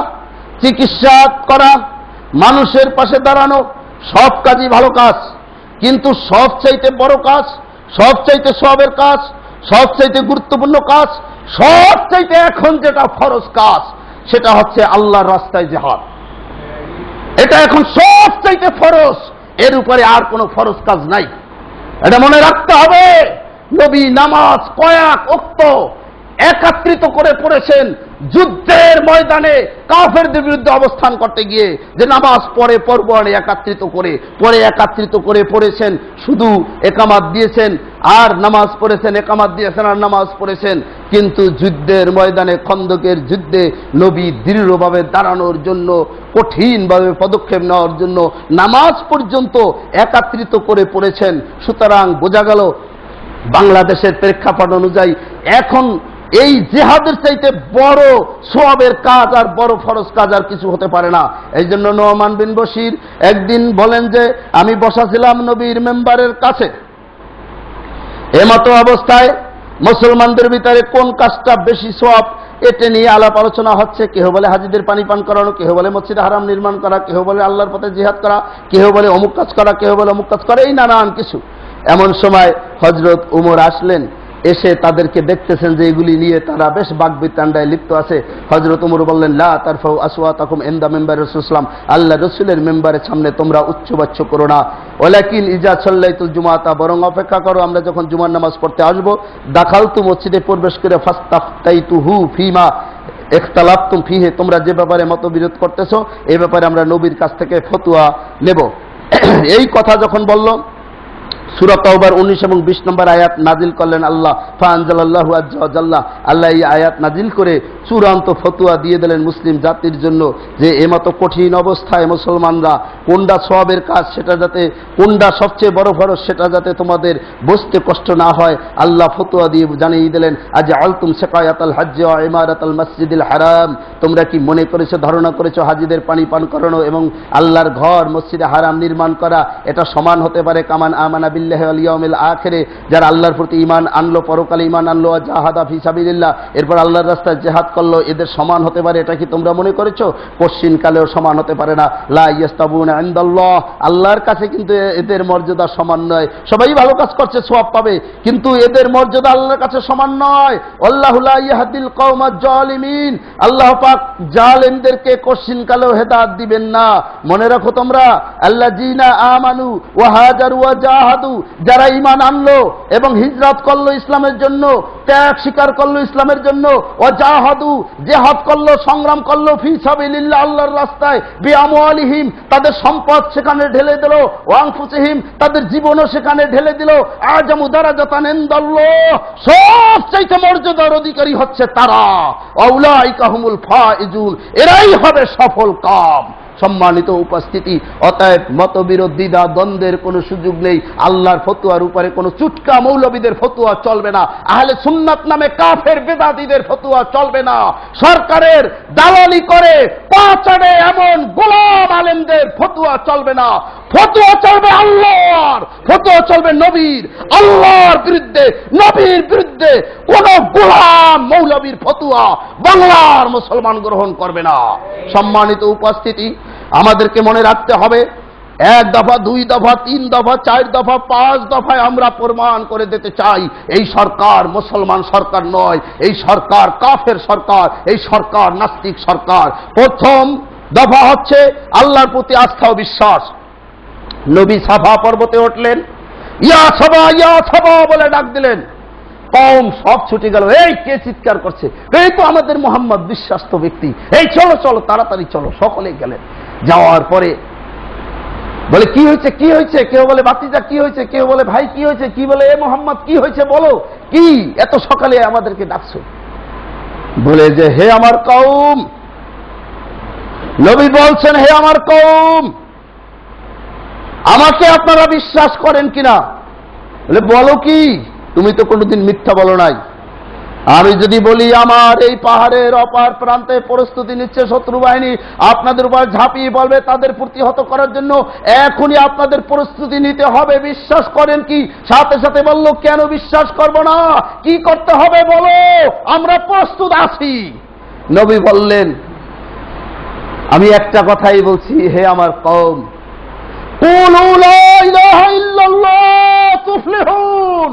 B: চিকিৎসা করা, মানুষের পাশে দাঁড়ানো, সব কাজই ভালো কাজ। কিন্তু সবচাইতে বড় কাজ, সবচাইতে সবের কাজ, সবচাইতে গুরুত্বপূর্ণ কাজ, সবচাইতে এখন যেটা ফরজ কাজ, সেটা হচ্ছে আল্লাহর রাস্তায় জিহাদ। এটা এখন সবচাইতে ফরজ, এর উপরে আর কোনো ফরজ কাজ নাই। এটা মনে রাখতে হবে। নবী নামাজ কয়েক ওয়াক্ত একত্রিত করে পড়েছেন যুদ্ধের ময়দানে কাফেরদের বিরুদ্ধে অবস্থান করতে গিয়ে, যে নামাজ পড়ে পড়ব একত্রিত করে পড়েছেন। শুধু একামাত দিয়েছেন আর নামাজ পড়েছেন, একামাত দিয়েছেন আর নামাজ পড়েছেন। কিন্তু যুদ্ধের ময়দানে, খন্দকের যুদ্ধে নবী দৃঢ়ভাবে দাঁড়ানোর জন্য, কঠিনভাবে পদক্ষেপ নেওয়ার জন্য নামাজ পর্যন্ত একত্রিত করে পড়েছেন। সুতরাং বোঝা গেল বাংলাদেশের প্রেক্ষাপট অনুযায়ী এখন এই জিহাদের চাইতে বড় সওয়াবের কাজ আর বড় ফরজ কাজ আর কিছু হতে পারে না। এই জন্য নোমান বিন বশির একদিন বলেন যে, আমি বসা ছিলাম নবীর মেম্বারের কাছে, এমতো অবস্থায় মুসলমানদের ভিতরে কোন কাজটা বেশি সওয়াব এটা নিয়ে আলাপ আলোচনা হচ্ছে। কেহ বলে হাজিদের পানি পান করানো, কেহ বলে মসজিদে হারাম নির্মাণ করা, কেহ বলে আল্লাহর পথে জিহাদ করা, কেহ বলে অমুক কাজ করা, কেহ বলে অমুক কাজ করা, এই নানান কিছু। এমন সময় হযরত উমর আসলেন, এসে তাদেরকে দেখতেছেন যে এগুলি নিয়ে তারা বেশ বাকবিতণ্ডায় লিপ্ত আছে। হযরত উমর বললেন, লা তারফাউ আসওয়াতাকুম ইনদা মিম্বার রাসূলুল্লাহ, আল্লাহ রাসূলের মেম্বারের সামনে তোমরা উচ্চবাচ্য করো না। ওয়ালাকিন ইজা সাল্লাইতুল জুমাতা, বরং অপেক্ষা করো আমরা যখন জুমার নামাজ পড়তে আসবো, দাখালতু মসজিদে প্রবেশ করে ফাস্তাফতাইতুহু ফিমা ইখতালাফতুম ফিহি, তোমরা যে ব্যাপারে মতবিরোধ করতেছো এই ব্যাপারে আমরা নবীর কাছ থেকে ফতোয়া নেব। এই কথা যখন বলল, সূরা তাওবার 19 এবং 20 নম্বর আয়াত নাজিল করলেন আল্লাহ। ফাআনজালাল্লাহু আযজা ওয়া জাল্লা, আল্লাহ এই আয়াত নাজিল করে চূড়ান্ত ফতোয়া দিয়ে দিলেন মুসলিম জাতির জন্য, যে এমতো কঠিন অবস্থায় মুসলমানরা কোনটা সওয়াবের কাজ সেটা যাতে, কোনটা সবচেয়ে বড় ফরজ সেটা যাতে তোমাদের বুঝতে কষ্ট না হয়, আল্লাহ ফতোয়া দিয়ে জানিয়ে দিলেন, আজআলতুম সিকায়াতাল হজ্জ ওয়া ইমারাতাল মসজিদিল হারাম, তোমরা কি মনে করেছো, ধারণা করেছো হাজিদের পানি পান করানো এবং আল্লাহর ঘর মসজিদে হারাম নির্মাণ করা এটা সমান হতে পারে কামান আমানা বিল্লাহি ওয়াল ইয়াউমিল আখিরে, যারা আল্লাহর প্রতি ঈমান আনলো, পরকালে ঈমান আনলো, জাহাদা ফি সাবিলিল্লাহ, এরপর আল্লাহর রাস্তায় জিহাদ করলো, এদের সমান হতে পারে? এটা কি তোমরা মনে করেছো? কশ্চিনকালেও সমান হতে পারে না। লা ইয়াস্তাবুনা ইনদাল্লাহ, আল্লাহর কাছে কিন্তু এদের মর্যাদা সমান নয়। সবাই ভালো কাজ করছে, সওয়াব পাবে, কিন্তু এদের মর্যাদা আল্লাহর কাছে সমান নয়। আল্লাহু লা ইয়াহদিল কওমাজ জালিমিন, আল্লাহ পাক জালেমদেরকে কশ্চিনকালেও হেদায়েত দিবেন না। মনে রাখো তোমরা, আল্লাযিনা আমানু ওয়া হাজারু ওয়া জাহাদু, যারা ঈমান আনলো এবং হিজরত করলো ইসলামের জন্য, ত্যাগ স্বীকার করলো ইসলামের জন্য, ওয়া জাহাদু জিহাদ করলো, সংগ্রাম করলো, ফি সাবিলিল্লাহ আল্লাহর রাস্তায়, বিআমওয়ালিহিম তাদের সম্পদ সেখানে ঢেলে দিল, ওয়া আনফুসিহিম তাদের জীবনও সেখানে ঢেলে দিল, আজামু দারাজাতান ইনদাল্লাহ, সবচেয়ে মর্যাদার অধিকারী হচ্ছে তারা, আউলাইকা হুমুল ফাইজুন, এরাই হবে সফল কাম। সম্মানিত উপস্থিতি, অতএব মতবিরোধ দ্বিধা দ্বন্দ্বের কোনো সুযোগ নেই। আল্লাহর ফতোয়ার উপরে কোনো চুটকা মৌলবীদের ফতোয়া চলবে না, আহলে সুন্নাত নামে কাফের বেদাতীদের ফতোয়া চলবে না, সরকারের দালালি করে পাচারে এমন গোলাম আলেমদের ফতোয়া চলবে না, ফতোয়া চলবে আল্লাহর, ফতোয়া চলবে নবীর। আল্লাহর বিরুদ্ধে, নবীর বিরুদ্ধে কোন গোলাম মৌলবীর ফতোয়া বাংলার মুসলমান গ্রহণ করবে না। সম্মানিত উপস্থিতি, আমাদেরকে মনে রাখতে হবে, 1 দফা, 2 দফা, 3 দফা, 4 দফা, 5 দফায় আমরা প্রমাণ করে দিতে চাই এই সরকার মুসলমান সরকার নয়, এই সরকার কাফের সরকার, এই সরকার নাস্তিক সরকার। প্রথম দফা হচ্ছে আল্লাহর প্রতি আস্থা ও বিশ্বাস। নবী সাফা পর্বতে উঠলেন, ইয়া সাফা বলে ডাক দিলেন, কওম সব ছুটে গেল। এই কে চিৎকার করছে? এই তো আমাদের মোহাম্মদ, বিশ্বাস্ত ব্যক্তি। এই চলো চলো, তাড়াতাড়ি চলো। সকলেই গেলেন। যাওয়ার পরে বলে, কি হয়েছে কি হয়েছে? কেউ বলে বাতিজা কি হয়েছে, কেউ বলে ভাই কি হয়েছে, কি বলে এ মোহাম্মদ কি হয়েছে বলো, কি এত সকালে আমাদেরকে ডাকছো? বলে যে হে আমার কওম, নবী বলছেন হে আমার কওম, আমাকে আপনারা বিশ্বাস করেন কিনা? বলে বলো কি, তুমি তো কোনোদিন মিথ্যা বলো নাই। আমি যদি বলি আমার এই পাহাড়ের অপার প্রান্তে প্রস্তুতি নিচ্ছে শত্রু বাহিনী, আপনাদের উপর ঝাঁপিয়ে পড়বে তাদের প্রতিহত করার জন্য, এখনই আপনাদের প্রস্তুতি নিতে হবে, বিশ্বাস করেন কি? সাথে সাথে বলল, কেন বিশ্বাস করব না, কি করতে হবে বলো, আমরা প্রস্তুত আছি। নবী বললেন, আমি একটা কথাই বলছি, হে আমার কওম, কুলু লা ইলাহা ইল্লাল্লাহ তুফলিহুন,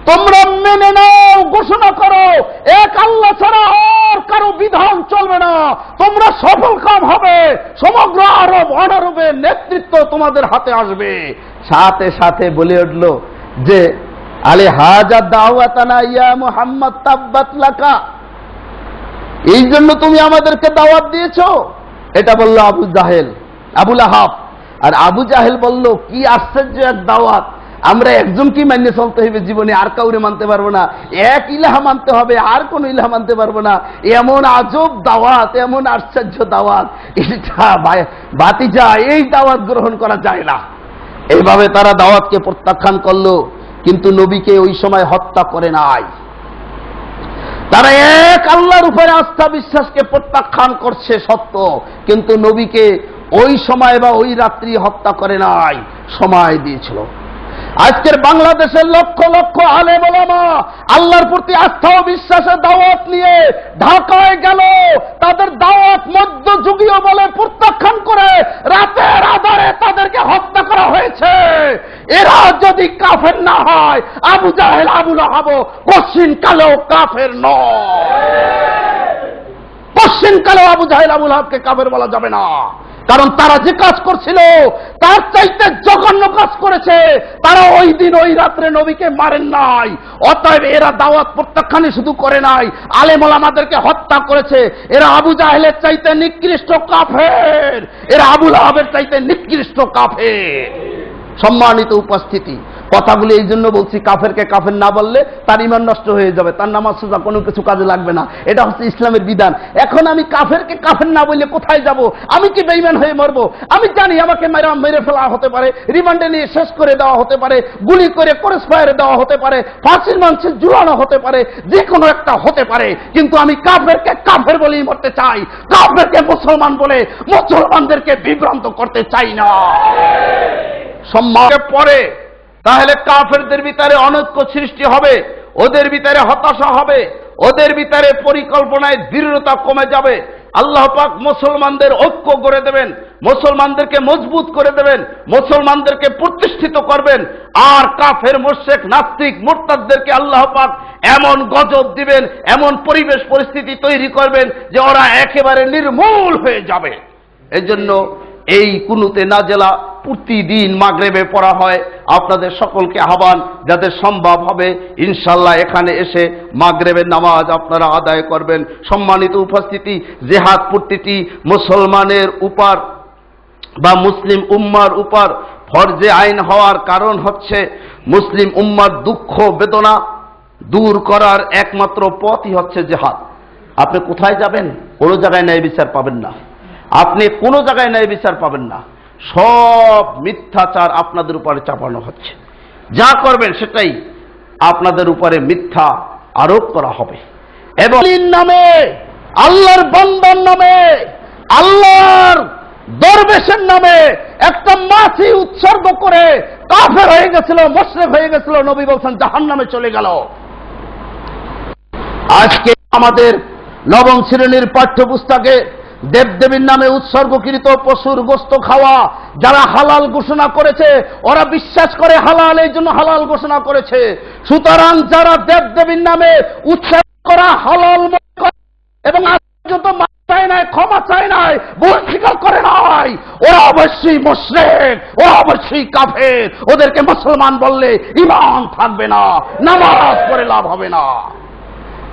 B: তোমরা মেনে নাও, ঘোষণা করো এক আল্লাহ ছাড়া আর কারো বিধান চলবে না, তোমরা সফল কাম হবে, সমগ্র আরব অনারবের নেতৃত্ব তোমাদের হাতে আসবে। সাথে সাথে বলে উঠল যে আলে হাজা দাওয়াতানা ইয়া মুহাম্মদ তাব্বাত লাকা, এই জন্য তুমি আমাদেরকে দাওয়াত দিয়েছো? এটা বলল আবু জাহেল, আবু লাহাব। আর আবু জাহেল বলল, কি আশ্চর্য এক দাওয়াত, আমরা একজনকেই মানিয়ে চলতে হইবে জীবনে, আর কাউরে মানতে পারবো না, এক ইলাহা মানতে হবে, আর কোন ইলাহা মানতে পারবো না। এমন আজব দাওয়াত, এমন আশ্চর্য দাওয়াত, এটা ভাতিজা এই দাওয়াত গ্রহণ করা যায় না। এইভাবে তারা দাওয়াতকে প্রত্যাখ্যান করলো, কিন্তু নবীকে ওই সময় হত্যা করে নাই। তারা এক আল্লাহর উপরে আস্থা বিশ্বাসকে প্রত্যাখ্যান করছে সত্য, কিন্তু নবীকে ওই সময় বা ওই রাত্রি হত্যা করে নাই, সময় দিয়েছিল। আজকের বাংলাদেশের লক্ষ লক্ষ আলেম ওলামা আল্লাহর প্রতি আস্থা ও বিশ্বাসের দাওয়াত নিয়ে ঢাকায় গেল, তাদের দাওয়াত মধ্যযুগীয় বলে প্রত্যাখ্যান করে রাতের আধারে তাদেরকে হত্যা করা হয়েছে। এরা যদি কাফের না হয়, আবু জাহেল আবু লাহাব কশিন কালেও কাফের নয়। কশিন কালেও আবু জাহেল আবু লাহাবকে কাফের বলা যাবে না, কারণ তারা যে কাজ করছিল তার চাইতে জঘন্য কাজ করেছে। তারা ওই দিন ওই রাত্রে নবীকে মারেন নাই, অতএব এরা দাওয়াত প্রত্যাখ্যানে শুধু করে নাই, আলেম ওলামাদেরকে হত্যা করেছে। এরা আবু জাহেলের চাইতে নিকৃষ্ট কাফের, এরা আবু লাহাবের চাইতে নিকৃষ্ট কাফের। সম্মানিত উপস্থিতি, কথাগুলো এই জন্য বলছি, কাফেরকে কাফের না বললে তার ঈমান নষ্ট হয়ে যাবে, তার নামাজ রোজা কোনো কিছু কাজে লাগবে না। এটা হচ্ছে ইসলামের বিধান। এখন আমি কাফেরকে কাফের না বললে কোথায় যাব? আমি কি বেঈমান হয়ে মরবো? আমি জানি আমাকে মেরে ফেলা হতে পারে, রিমান্ডে নিয়ে শেষ করে দেওয়া হতে পারে, গুলি করে ক্রস ফায়ারে দেওয়া হতে পারে, ফাঁসির মঞ্চে ঝুলানো হতে পারে, যে কোনো একটা হতে পারে, কিন্তু আমি কাফেরকে কাফের বলেই মরতে চাই, কাফেরকে মুসলমান বলে মুসলমানদেরকে বিভ্রান্ত করতে চাই না। সম্মানের পরে তাহলে কাফেরদের ভিতরে অনৈক্য সৃষ্টি হবে, ওদের ভিতরে হতাশা হবে, ওদের ভিতরে পরিকল্পনায় দৃঢ়তা কমে যাবে। আল্লাহ পাক মুসলমানদের ঐক্য গড়ে দেবেন, মুসলমানদেরকে মজবুত করে দেবেন, মুসলমানদেরকে প্রতিষ্ঠিত করবেন। আর কাফের মুশরিক নাস্তিক মুরতাদদেরকে আল্লাহ পাক এমন গজব দিবেন, এমন পরিবেশ পরিস্থিতি তৈরি করবেন যে ওরা একেবারে নির্মূল হয়ে যাবে। এজন্য এই কুনুতে নাজেলা প্রতিদিন মাগরিবে পড়া হয়। আপনাদের সকলকে আহ্বান, যাদের সম্ভব হবে ইনশাআল্লাহ এখানে এসে মাগরিবের নামাজ আপনারা আদায় করবেন। সম্মানিত উপস্থিতি, জিহাদ প্রতিটি মুসলমানের উপর বা মুসলিম উম্মার উপর ফরজে আইন হওয়ার কারণ হচ্ছে মুসলিম উম্মার দুঃখ বেদনা দূর করার একমাত্র পথই হচ্ছে জিহাদ। আপনি কোথায় যাবেন? কোনো জায়গায় ন্যায় বিচার পাবেন না, আপনি কোনো জায়গায় ন্যায় বিচার পাবেন না। সব মিথ্যাচার আপনাদের উপরে চাপানো হচ্ছে, যা করবেন সেটাই আপনাদের উপরে মিথ্যা আরোপ করা হবে। এবং নামে, আল্লাহর বান্দার নামে, আল্লাহর দরবেশের নামে একটা মাছি উৎসর্গ করে কাফের হয়ে গেছিল, মুশরিক হয়ে গেছিল, নবী বলছেন জাহান্নামে চলে গেল। আজকে আমাদের নবম শ্রেণীর পাঠ্যপুস্তকে দেবদেবীর নামে উৎসর্গকৃত পশুর গোশত খাওয়া যারা হালাল ঘোষণা করেছে, ওরা বিশ্বাস করে হালাল, এই জন্য হালাল ঘোষণা করেছে। সুতরাং যারা দেবদেবীর নামে উৎসর্গ করা হালাল এবং পর্যন্ত চায় নাই, ক্ষমা চায় নাই, ভুল স্বীকার করে নাই, ওরা অবশ্যই মুশরিক, ওরা অবশ্যই কাফের। ওদেরকে মুসলমান বললে ঈমান থাকবে না, নামাজ পড়ে লাভ হবে না।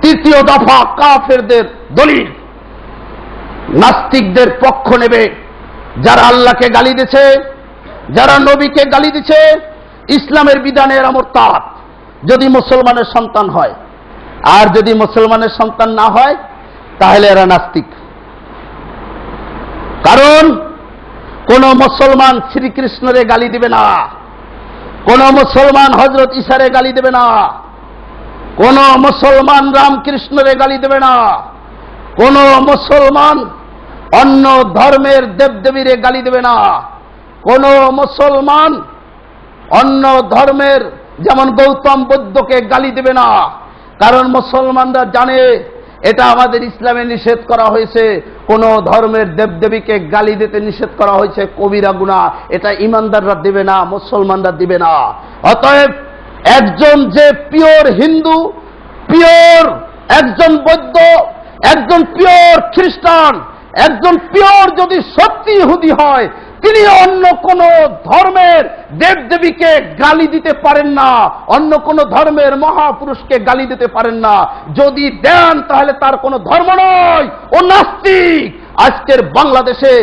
B: তৃতীয় দফা কাফেরদের দলিল, নাস্তিকদের পক্ষ নেবে যারা আল্লাহকে গালি দিছে, যারা নবীকে গালি দিছে, ইসলামের বিধানে এরা মুরতাদ যদি মুসলমানের সন্তান হয়, আর যদি মুসলমানের সন্তান না হয় তাহলে এরা নাস্তিক। কারণ কোন মুসলমান শ্রীকৃষ্ণরে গালি দিবে না, কোন মুসলমান হযরত ঈসারে গালি দেবে না, কোন মুসলমান রামকৃষ্ণরে গালি দেবে না, কোন মুসলমান অন্য ধর্মের দেবদেবীরে গালি দেবে না, কোন মুসলমান অন্য ধর্মের যেমন গৌতম বুদ্ধকে গালি দেবে না। কারণ মুসলমানরা জানে এটা আমাদের ইসলামে নিষেধ করা হয়েছে, কোন ধর্মের দেবদেবীকে গালি দিতে নিষেধ করা হয়েছে, কবিরা গুনাহ, এটা ইমানদাররা দিবে না, মুসলমানরা দিবে না। অতএব একজন যে পিওর হিন্দু, পিওর একজন বৌদ্ধ, একজন পিওর খ্রিস্টান, একজন পিওর যদি সত্যি ইহুদি হয়, তিনি অন্য কোন ধর্মের দেবদেবীকে গালি দিতে পারেন না, অন্য কোন ধর্মের মহাপুরুষকে গালি দিতে পারেন না। যদি দেন তাহলে তার কোন ধর্ম নয়, ও নাস্তিক। আজকের বাংলাদেশে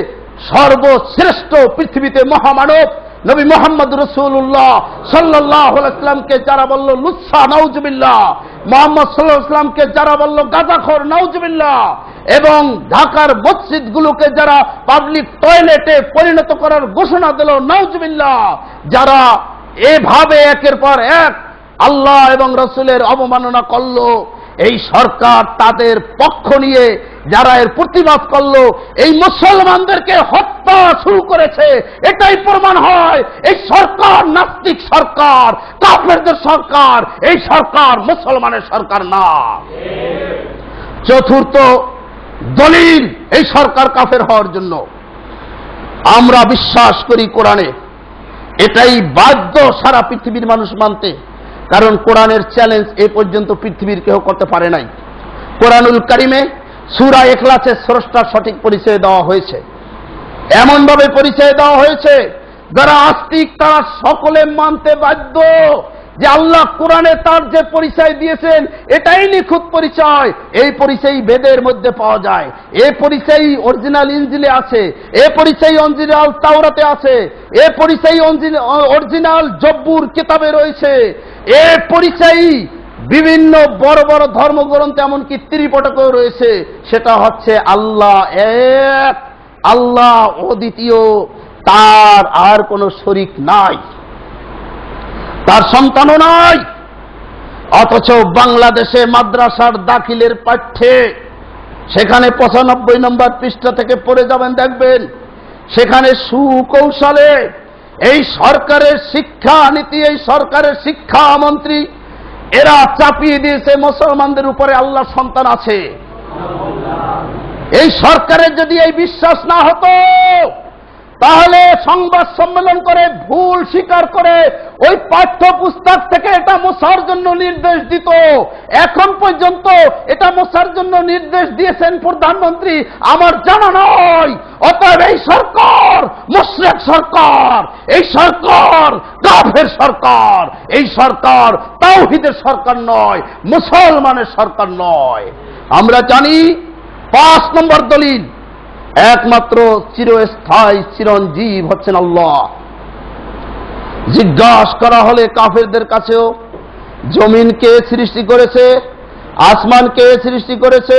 B: সর্বশ্রেষ্ঠ পৃথিবীতে মহামানব নবী মুহাম্মদ রাসূলুল্লাহ সাল্লাল্লাহু আলাইহি ওয়াসাল্লামকে যারা বলল লুচ্ছা, নাউজুবিল্লাহ, মুহাম্মদ সাল্লাল্লাহু আলাইহি ওয়াসাল্লামকে যারা বলল গাঁজাখোর, নাউজুবিল্লাহ, এবং ঢাকার মসজিদগুলোকে যারা পাবলিক টয়লেটে পরিণত করার ঘোষণা দিল, নাউজুবিল্লাহ, যারা এভাবে একের পর এক আল্লাহ এবং রাসূলের অবমাননা করল, এই সরকার তাদের পক্ষ নিয়ে যারা এর প্রতিবাদ করলো, এই মুসলমানদেরকে হত্যা শুরু করেছে। এটাই প্রমাণ হয় এই সরকার নাস্তিক সরকার, কাফেরদের সরকার, এই সরকার মুসলমানের সরকার না। চতুর্থ দলিল এই সরকার কাফের হওয়ার জন্য, আমরা বিশ্বাস করি কোরআনে, এটাই বাধ্য সারা পৃথিবীর মানুষ মানতে। কারণ কোরআনের চ্যালেঞ্জ এ পর্যন্ত পৃথিবীর কেউ করতে পারে নাই। কোরআনুল কারিমে সূরা ইখলাসে স্রষ্টার সঠিক পরিচয় দেওয়া হয়েছে, এমন ভাবে পরিচয় দেওয়া হয়েছে যারা আস্তিক তারা সকলে মানতে বাধ্য যে আল্লাহ কোরআনে তার যে পরিচয় দিয়েছেন এটাই নিখুঁত পরিচয়। এই পরিচয় বেদের মধ্যে পাওয়া যায়, এই পরিচয় অরিজিনাল ইনজিলে আছে, এই পরিচয় অরিজিনাল তাওরাতে আছে, এই পরিচয় অরিজিনাল জব্বুর কিতাবে রয়েছে, এই পরিচয় বিভিন্ন বড় বড় ধর্মগ্রন্থে এমনকি ত্রিপিটকেও রয়েছে। সেটা হচ্ছে আল্লাহ এক, আল্লাহ অদ্বিতীয়, তার আর কোনো শরীক নাই, তার সন্তানও নাই। অথচ বাংলাদেশে মাদ্রাসার দাখিলের পাঠ্যে সেখানে 95 নম্বর পৃষ্ঠা থেকে পড়ে যাবেন, দেখবেন সেখানে সুকৌশলে এই সরকারের শিক্ষা নীতি, এই সরকারের শিক্ষা মন্ত্রী এরা চাপিয়ে দিয়েছে মুসলমানদের উপরে আল্লাহর সন্তান আছে। এই সরকারের যদি এই বিশ্বাস না হতো তাহলে সংবাদ সম্মেলন করে ভুল স্বীকার করে ওই পাঠ্যপুস্তক থেকে এটা মোছার জন্য নির্দেশ দিত। এখন পর্যন্ত এটা মোছার জন্য নির্দেশ দিয়েছেন প্রধানমন্ত্রী আমার জানা নয়। অতএব এই সরকার মুশরিক সরকার, এই সরকার কাফের সরকার, এই সরকার তাওহীদের সরকার নয়, মুসলমানের সরকার নয়। আমরা জানি 5 নম্বর দলিল, একমাত্র চিরস্থায়ী চিরঞ্জীব হচ্ছেন আল্লাহ। জিজ্ঞাসা করা হলে কাফেরদের কাছেও জমিন কে সৃষ্টি করেছে, আসমান কে সৃষ্টি করেছে,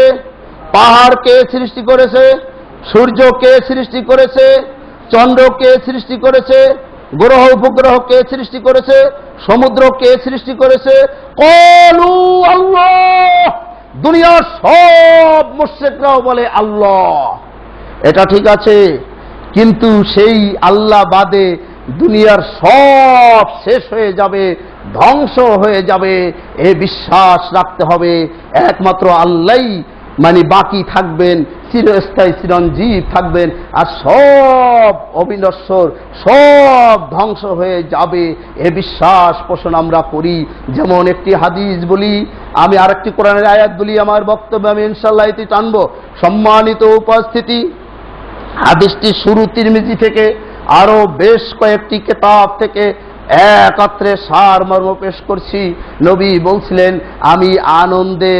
B: পাহাড় কে সৃষ্টি করেছে, সূর্য কে সৃষ্টি করেছে, চন্দ্র কে সৃষ্টি করেছে, গ্রহ উপগ্রহ কে সৃষ্টি করেছে, সমুদ্র কে সৃষ্টি করেছে, ক্বালু আল্লাহ। দুনিয়ার সব মুশরিকরাও বলে আল্লাহ। এটা ঠিক আছে, কিন্তু সেই আল্লাহ বাদে দুনিয়ার সব শেষ হয়ে যাবে, ধ্বংস হয়ে যাবে, এ বিশ্বাস রাখতে হবে। একমাত্র আল্লাহই বাকি থাকবেন, চিরস্থায়ী চিরঞ্জীব থাকবেন, আর সব অবিনশ্বর, সব ধ্বংস হয়ে যাবে, এ বিশ্বাস পোষণ আমরা করি। যেমন একটি হাদিস বলি, আমি আরেকটি কোরআনের আয়াত বলি, আমার বক্তব্য আমি ইনশাআল্লাহ এটি টানবো। সম্মানিত উপস্থিতি, হাদিসটি শুরু তিরমিজি থেকে আরো বেশ কয়েকটি কিতাব থেকে একত্রে সারমর্ম পেশ করছি। নবী বলছিলেন, আমি আনন্দে,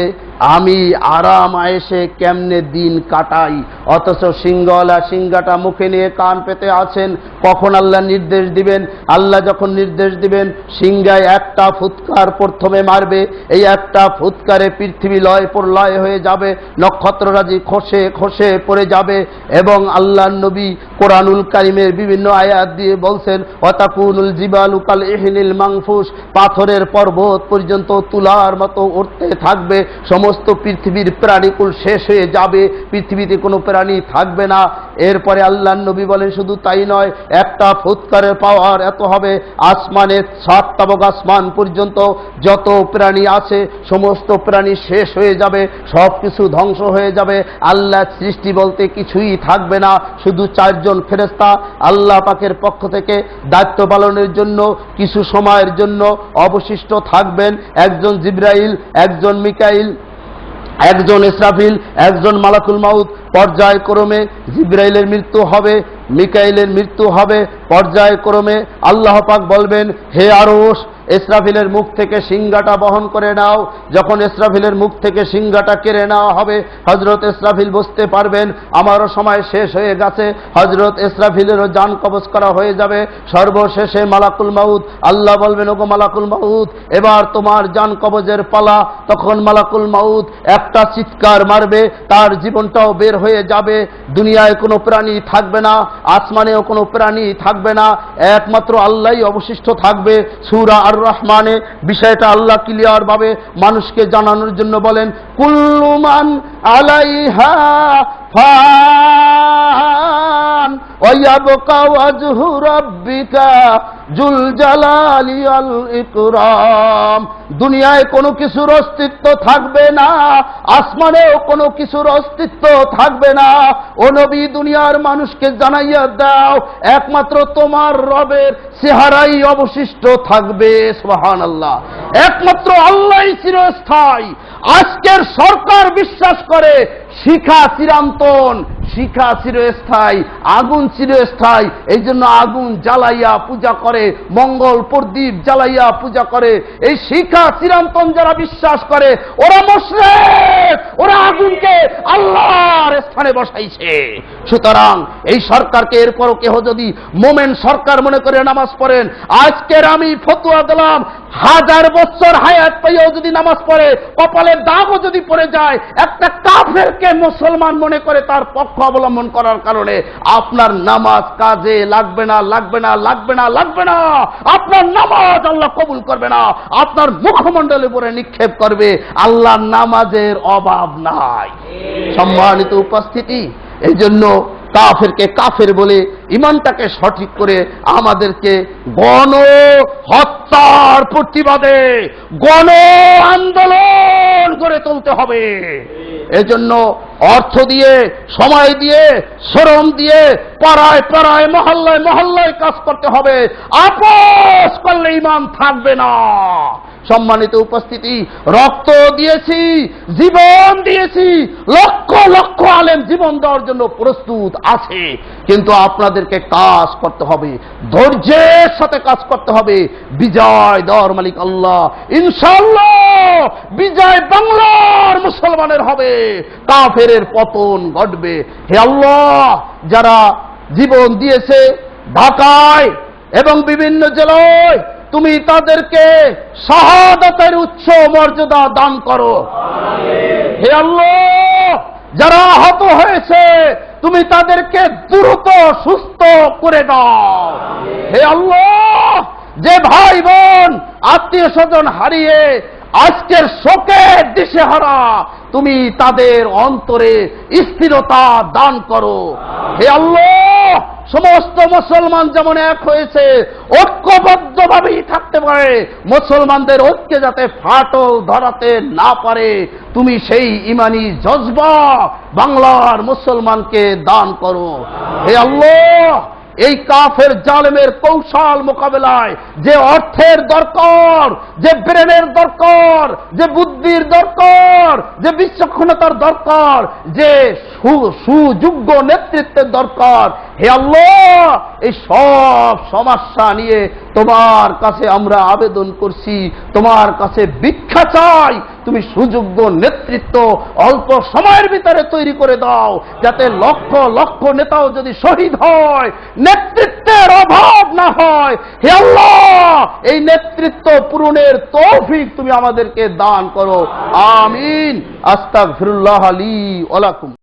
B: আমি আরাম আয়েশে কেমনে দিন কাটাই, অথচ সিংহওয়ালা সিংহাটা মুখে নিয়ে কান পেতে আছেন। কখন আল্লাহ নির্দেশ দিবেন? আল্লাহ যখন নির্দেশ দিবেন, সিংহায় একটা ফুৎকার প্রথমে মারবে, এই একটা ফুৎকারে পৃথিবী লয় প্রলয় হয়ে যাবে, নক্ষত্ররাজি খসে খসে পড়ে যাবে। এবং আল্লাহর নবী কোরআনুল কারিমের বিভিন্ন আয়াত দিয়ে বলছেন, ওয়াতাকুনুল জিবালু কাল ইহনিল মানফুস, পাথরের পর্বত পর্যন্ত তুলার মতো উঠতে থাকবে, সমস্ত পৃথিবীর প্রাণীকুল শেষ হয়ে যাবে, পৃথিবীতে কোনো প্রাণী থাকবে না। এরপরে আল্লাহর নবী বলেন, শুধু তাই নয়, একটা ফুৎকারের পাওয়ার এত হবে, আসমানের 7 তাবক আসমান পর্যন্ত যত প্রাণী আছে সমস্ত প্রাণী শেষ হয়ে যাবে, সব কিছু ধ্বংস হয়ে যাবে, আল্লাহ সৃষ্টি বলতে কিছুই থাকবে না। শুধু 4 জন ফেরেশতা আল্লাহ পাকের পক্ষ থেকে দায়িত্ব পালনের জন্য কিছু সময়ের জন্য অবশিষ্ট থাকবেন। একজন জিবরাইল, একজন মিকাইল, একজন ইসরাফিল, একজন মালাকুল মাউত। পর্যায়ক্রমে জিবরাইলের মৃত্যু হবে, মিকাইলের মৃত্যু হবে পর্যায়ক্রমে। আল্লাহ পাক বলবেন, হে আরশ, ইসরাফিলের মুখ থেকে সিংহাটা বহন করে নাও। যখন ইসরাফিলের মুখ থেকে সিংহাটা কেড়ে নেওয়া হবে, হযরত ইসরাফিল বুঝতে পারবেন আমারও সময় শেষ হয়ে গেছে, হযরত ইসরাফিলেরও জান কবজ করা হয়ে যাবে। সর্বশেষে মালাকুল মাউত, আল্লাহ বলবেন, ওগো মালাকুল মাউত, এবার তোমার জান কবজের পালা। তখন মালাকুল মাউত একটা চিৎকার মারবে, তার জীবনটাও বের হয়ে যাবে। দুনিয়ায় কোনো প্রাণী থাকবে না, আসমানেও কোনো প্রাণী থাকবে না, একমাত্র আল্লাহই অবশিষ্ট থাকবে। সূরা আর রহমানে বিষয়টা আল্লাহ ক্লিয়ার ভাবে মানুষকে জানানোর জন্য বলেন, কুল্লু মান আলাইহা ফান ওয়া ইয়াবকা ওয়াজহু রাব্বিকা জুল জালালি ওয়াল ইকরাম। দুনিয়ায় কোনো কিছুর অস্তিত্ব থাকবে না, আসমানেও কোনো কিছুর অস্তিত্ব থাকবে না। ও নবী, দুনিয়ার মানুষকে জানাইয়া দাও, একমাত্র তোমার রবের চেহারাই অবশিষ্ট থাকবে। সুবহানাল্লাহ, একমাত্র আল্লাহই চিরস্থায়ী। আজকের সরকার বিশ্বাস করে শিখা চিরন্তন, শিখা চিরস্থায়ী, আগুন চিরস্থায়ী, এই জন্য আগুন জ্বালাইয়া পূজা করে, মঙ্গল প্রদীপ জ্বালাইয়া পূজা করে। এই শিখা চিরন্তন যারা বিশ্বাস করে, ওরা মুশরিক, ওরা আগুনকে আল্লাহর স্থানে বসাইছে। সুতরাং এই সরকারকে এরপরও কেহ যদি মোমেন সরকার মনে করে নামাজ পড়েন, আজকের আমি ফতোয়া দিলাম, 1000 বছর হায়াত পাইও যদি নামাজ পড়ে, কপালের দাগও যদি পড়ে যায়, একটা কাফেরকে মুসলমান মনে করে তার পক্ষ অবলম্বন করার কারণে আপনার নামাজ কাজে লাগবে না, লাগবে না, লাগবে না, লাগবে না। আপনার নামাজ আল্লাহ কবুল করবে না, আপনার মুখমণ্ডলের উপরে নিক্ষেপ করবে। আল্লাহর নামাজের অভাব নাই। সম্মানিত উপস্থিতি, এই জন্য কাফেরকে কাফের বলে ইমানটাকে সঠিক করে আমাদেরকে গণ হত্যার প্রতিবাদে গণ আন্দোলন গড়ে তুলতে হবে। এজন্য অর্থ দিয়ে, সময় দিয়ে, শ্রম দিয়ে, পাড়ায় পাড়ায়, মহল্লায় মহল্লায় কাজ করতে হবে। আপোষ করলে ঈমান থাকবে না। সম্মানিত উপস্থিতি, রক্ত দিয়েছি, জীবন দিয়েছি, লক্ষ লক্ষ আলেম জীবন দেওয়ার জন্য প্রস্তুত আছে, কিন্তু আপনাদেরকে কাজ করতে হবে, ধৈর্যের সাথে কাজ করতে হবে। বিজয় দেওয়ার মালিক আল্লাহ। ইনশাআল্লাহ বিজয় বাংলার মুসলমানের হবে, কাফেরের পতন ঘটবে। হে আল্লাহ, যারা জীবন দিয়েছে ঢাকায় এবং বিভিন্ন জেলায়, তুমি তাদেরকে শাহাদাতের উচ্চ মর্যাদা দান করো। হে আল্লাহ, যারা আহত হয়েছে তুমি তাদেরকে দ্রুত সুস্থ করে দাও। হে আল্লাহ, যে ভাই বোন আত্মীয় স্বজন হারিয়ে আজকের শোকের দিশেহারা, তুমি তাদের অন্তরে স্থিরতা দান করো। হে আল্লাহ, সমস্ত মুসলমান যেমন এক হয়েছে ঐক্যবদ্ধভাবেই থাকতে পারে, মুসলমানদের ঐক্যে যাতে ফাটল ধরাতে না পারে, তুমি সেই ইমানি জজবা বাংলার মুসলমানকে দান করো। হে আল্লাহ, এই কাফের জালেমের কৌশল মোকাবেলায় যে অর্থের দরকার, যে ব্রেনের দরকার, যে বুদ্ধির দরকার, যে বিচক্ষণতার দরকার, যে সুযোগ্য নেতৃত্বের দরকার, হে আল্লাহ, এই সব সমস্যা নিয়ে তোমার কাছে আমরা আবেদন করছি, তোমার কাছে ভিক্ষা চাই, তুমি সুযোগ্য নেতৃত্ব অল্প সময়ের ভিতরে তৈরি করে দাও, যাতে লক্ষ লক্ষ নেতাও যদি শহীদ হয়, নেতৃত্বের অভাব না হয়। হে আল্লাহ, এই নেতৃত্ব পূরণের তৌফিক তুমি আমাদেরকে দান করো। আমিন। আস্তাগফিরুল্লাহ লি ওয়া লাকুম।